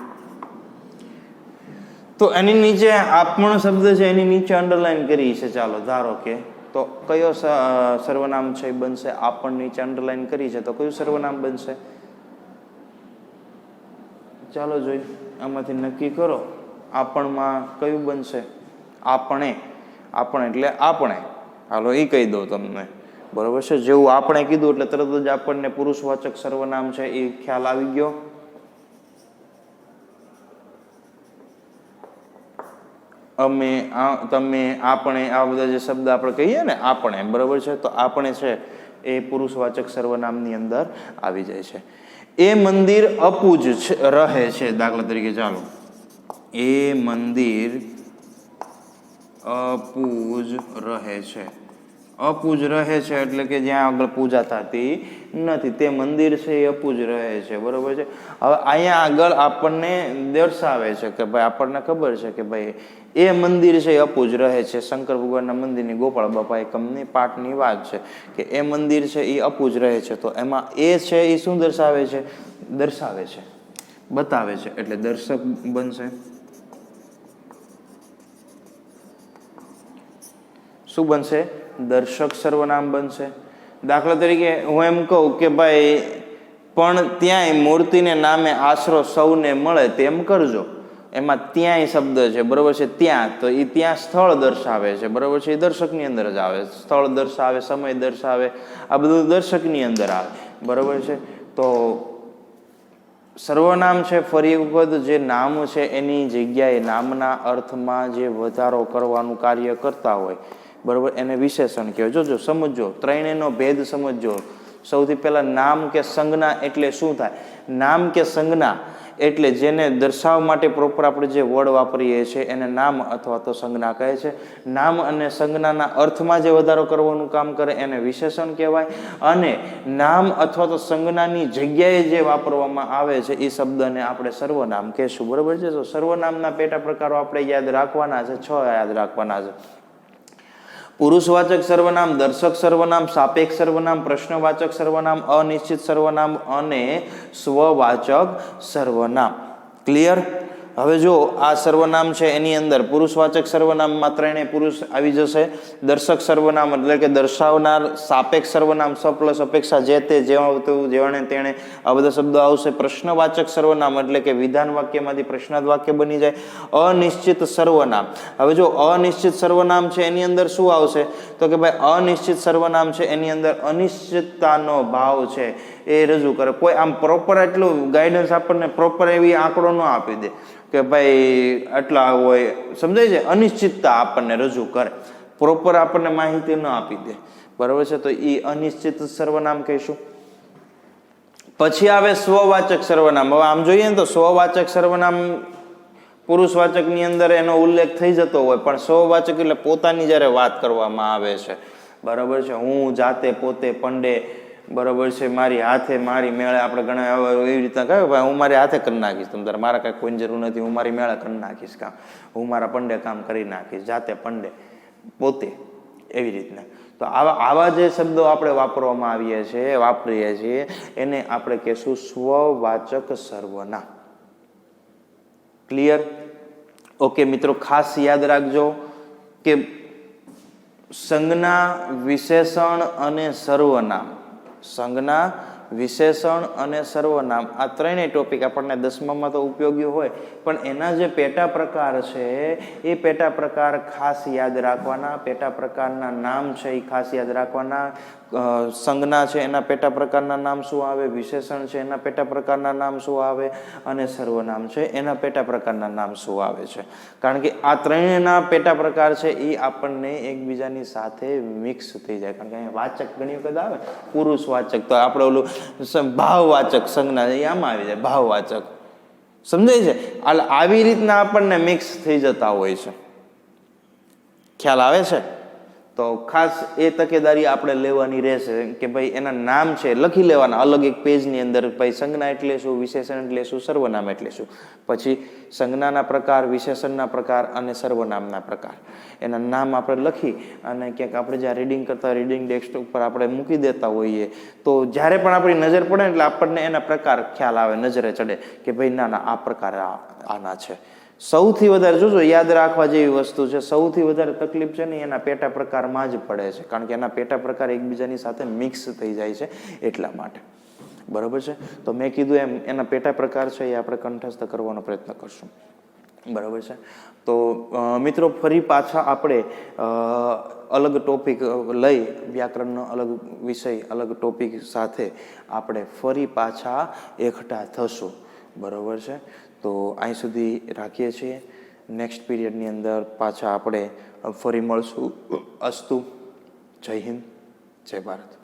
તો એની નીચે આપણ શબ્દ છે એની નીચે અંડરલાઈન કરી છે. ચાલો ધારો કે તો કયો સર્વનામ છે બનશે? આપણ નીચે અંડરલાઈન કરી છે તો કયું સર્વનામ બનશે? ચાલો જોઈ, આમાંથી નક્કી કરો. આપણમાં કયું બનશે? આપણે, આપણે એટલે આપણે. હાલો એ કહી દઉં તમને, બરોબર છે. જેવું આપણે કીધું એટલે તરત જ આપણને પુરુષવાચક સર્વનામ છે એ ખ્યાલ આવી ગયો. અમે, તમે, આપણે, આ બધા જે શબ્દ આપણે કહીએ ને આપણે, બરાબર છે, તો આપણે છે એ પુરુષવાચક સર્વનામની અંદર આવી જાય છે. એ મંદિર અપૂજ રહે છે, દાખલા તરીકે ચાલો, એ મંદિર અપૂજ રહે છે. અપૂજ રહે છે એટલે કે જ્યાં આગળ પૂજા થતી નથી, તે મંદિર છે એ અપૂજ રહે છે, બરોબર છે. હવે અહીંયા આગળ આપણને દર્શાવે છે કે ભાઈ, આપણને ખબર છે કે ભાઈ એ મંદિર છે એ અપૂજ રહે છે. શંકર ભગવાનના મંદિરની ગોપાળ બાપા એકમની પાઠની વાત છે કે એ મંદિર છે એ અપૂજ રહે છે. તો એમાં એ છે એ શું દર્શાવે છે? દર્શાવે છે, બતાવે છે, એટલે દર્શક બનશે. શું બનશે? દર્શક સર્વનામ બનશે. દાખલા તરીકે હું એમ કહું કે ભાઈ પણ ત્યાંય મૂર્તિને નામે આશરો સૌને મળે તેમ કરજો. એમાં ત્યાંય શબ્દ છે, બરોબર છે, ત્યાં, તો એ ત્યાં સ્થળ દર્શાવે છે, બરોબર છે, એ દર્શકની અંદર જ આવે. સ્થળ દર્શાવે, સમય દર્શાવે, આ બધું દર્શકની અંદર આવે, બરોબર છે. તો સર્વનામ છે, ફરી એક વખત, જે નામ છે એની જગ્યાએ નામના અર્થમાં જે વધારો કરવાનું કાર્ય કરતા હોય, બરોબર, એને વિશેષણ કહેવાય. જોજો, સમજો, ત્રણેયનો ભેદ સમજો. સૌથી પહેલા નામ કે સંજ્ઞા એટલે શું થાય? નામ કે સંજ્ઞા એટલે જેને દર્શાવવા માટે પ્રોપર આપણે જે વર્ડ વાપરીએ છીએ એને નામ અથવા તો સંજ્ઞા કહે છે. નામ અને સંજ્ઞાના અર્થમાં જે વધારો કરવાનું કામ કરે એને વિશેષણ કહેવાય. અને નામ અથવા તો સંજ્ઞાની જગ્યાએ જે વાપરવામાં આવે છે એ શબ્દને આપણે સર્વનામ કહેશું, બરોબર છે. તો સર્વનામના પેટા પ્રકારો આપણે યાદ રાખવાના છે, 6 યાદ રાખવાના છે. પુરુષવાચક સર્વનામ, દર્શક સર્વનામ, સાપેક્ષ સર્વનામ, પ્રશ્નવાચક સર્વનામ, અનિશ્ચિત સર્વનામ અને સ્વવાચક સર્વનામ. ક્લિયર? હવે જો આ સર્વનામ છે એની અંદર પુરુષવાચક સર્વનામમાં ત્રણેય પુરુષ આવી જશે. દર્શક સર્વનામ એટલે કે દર્શાવનાર, સાપેક્ષ સર્વનામ સ પ્લસ અપેક્ષા, જે તે, જેવું, જેણે, તેણે, આ બધા શબ્દો આવશે. પ્રશ્નવાચક સર્વનામ એટલે કે વિધાન વાક્યમાંથી પ્રશ્નાર્થ વાક્ય બની જાય. અનિશ્ચિત સર્વનામ, હવે જો અનિશ્ચિત સર્વનામ છે એની અંદર શું આવશે? તો કે ભાઈ અનિશ્ચિત સર્વનામ છે એની અંદર અનિશ્ચિતતાનો ભાવ છે એ રજૂ કરે. કોઈ આમ પ્રોપર એટલું ગાઈડન્સ આપણને પ્રોપર એવી આંકડો ન આપી દે કે ભાઈ આટલા હોય, સમજાય છે? અનિશ્ચિતતા આપણને રજૂ કરે, પ્રોપર આપણને માહિતી ન આપી દે, બરાબર છે. તો એ અનિશ્ચિત સર્વનામ કહીશું. પછી આવે સ્વવાચક સર્વનામ. હવે આમ જોઈએ ને તો સ્વવાચક સર્વનામ પુરુષવાચકની અંદર એનો ઉલ્લેખ થઈ જતો હોય, પણ સ્વવાચક એટલે પોતાની જ્યારે વાત કરવામાં આવે છે, બરાબર છે. હું, જાતે, પોતે, પંડે, બરોબર છે, મારી હાથે, મારી મેળે, આપણે ઘણા એવી રીતના કહ્યું ભાઈ હું મારી હાથે કરી નાખીશ, તમ તારે મારા કાંઈ કોઈની જરૂર નથી, હું મારી મેળે કરી નાખીશ કામ, હું મારા પંડે કામ કરી નાખીશ, જાતે, પંડે, પોતે, એવી રીતના. તો આવા જે શબ્દો આપણે વાપરીએ છીએ એને આપણે કહેશું સ્વવાચક સર્વનામ. ક્લિયર? ઓકે મિત્રો, ખાસ યાદ રાખજો કે સંજ્ઞા, વિશેષણ અને સર્વનામ, સંજ્ઞા, વિશેષણ અને સર્વનામ, આ ત્રણેય ટોપિક આપણને 10મામાં તો ઉપયોગી હોય, પણ એના જે પેટા પ્રકાર છે એ પેટા પ્રકાર ખાસ યાદ રાખવાના. પેટા પ્રકારના નામ છે એ ખાસ યાદ રાખવાના. સંજ્ઞા છે એના પેટા પ્રકારના નામ શું આવે, વિશેષણ છે એના પેટા પ્રકારના નામ શું આવે, અને સર્વનામ છે એના પેટા પ્રકારના નામ શું આવે છે. કારણ કે આ ત્રણેયના પેટા પ્રકાર છે એ આપણને એકબીજાની સાથે મિક્સ થઈ જાય. કારણ કે અહીંયા વાચક ઘણી વખત આવે, પુરુષવાચક, તો આપણે ઓલું ભાવવાચક સંજ્ઞા એ આમાં આવી જાય, ભાવવાચક, સમજાય છે? આવી રીતના આપણને મિક્સ થઈ જતા હોય છે. ખ્યાલ આવે છે? તો ખાસ એ તકેદારી આપણે લેવાની રહેશે કે ભાઈ એના નામ છે લખી લેવાના અલગ એક પેજની અંદર. ભાઈ સંજ્ઞા એટલે શું, વિશેષણ એટલે શું, સર્વનામ એટલે શું. પછી સંજ્ઞાના પ્રકાર, વિશેષણના પ્રકાર અને સર્વનામના પ્રકાર, એના નામ આપણે લખી અને ક્યાંક આપણે જ્યાં રીડિંગ કરતા હોય, રીડિંગ ડેસ્ક ઉપર આપણે મૂકી દેતા હોઈએ, તો જ્યારે પણ આપણી નજર પડે એટલે આપણને એના પ્રકાર ખ્યાલ આવે, નજરે ચડે કે ભાઈ ના આ પ્રકાર આના છે. સૌથી વધારે જોજો, યાદ રાખવા જેવી વસ્તુ છે, સૌથી વધારે તકલીફ છે ને એના પેટા પ્રકારમાં જ પડે છે. કારણ કે એના પેટા પ્રકાર એકબીજાની સાથે મિક્સ થઈ જાય છે એટલા માટે, બરોબર છે. તો મેં કીધું એમ એના પેટા પ્રકાર છે એ આપણે કંઠસ્થ કરવાનો પ્રયત્ન કરશું, બરોબર છે. તો મિત્રો ફરી પાછા આપણે અલગ ટોપિક લઈ, વ્યાકરણનો અલગ વિષય, અલગ ટોપિક સાથે આપણે ફરી પાછા એકઠા થશું, બરોબર છે. તો અહીં સુધી રાખીએ છીએ. નેક્સ્ટ પીરિયડની અંદર પાછા આપણે ફરી મળશું. અસ્તુ. જય હિન્દ, જય ભારત.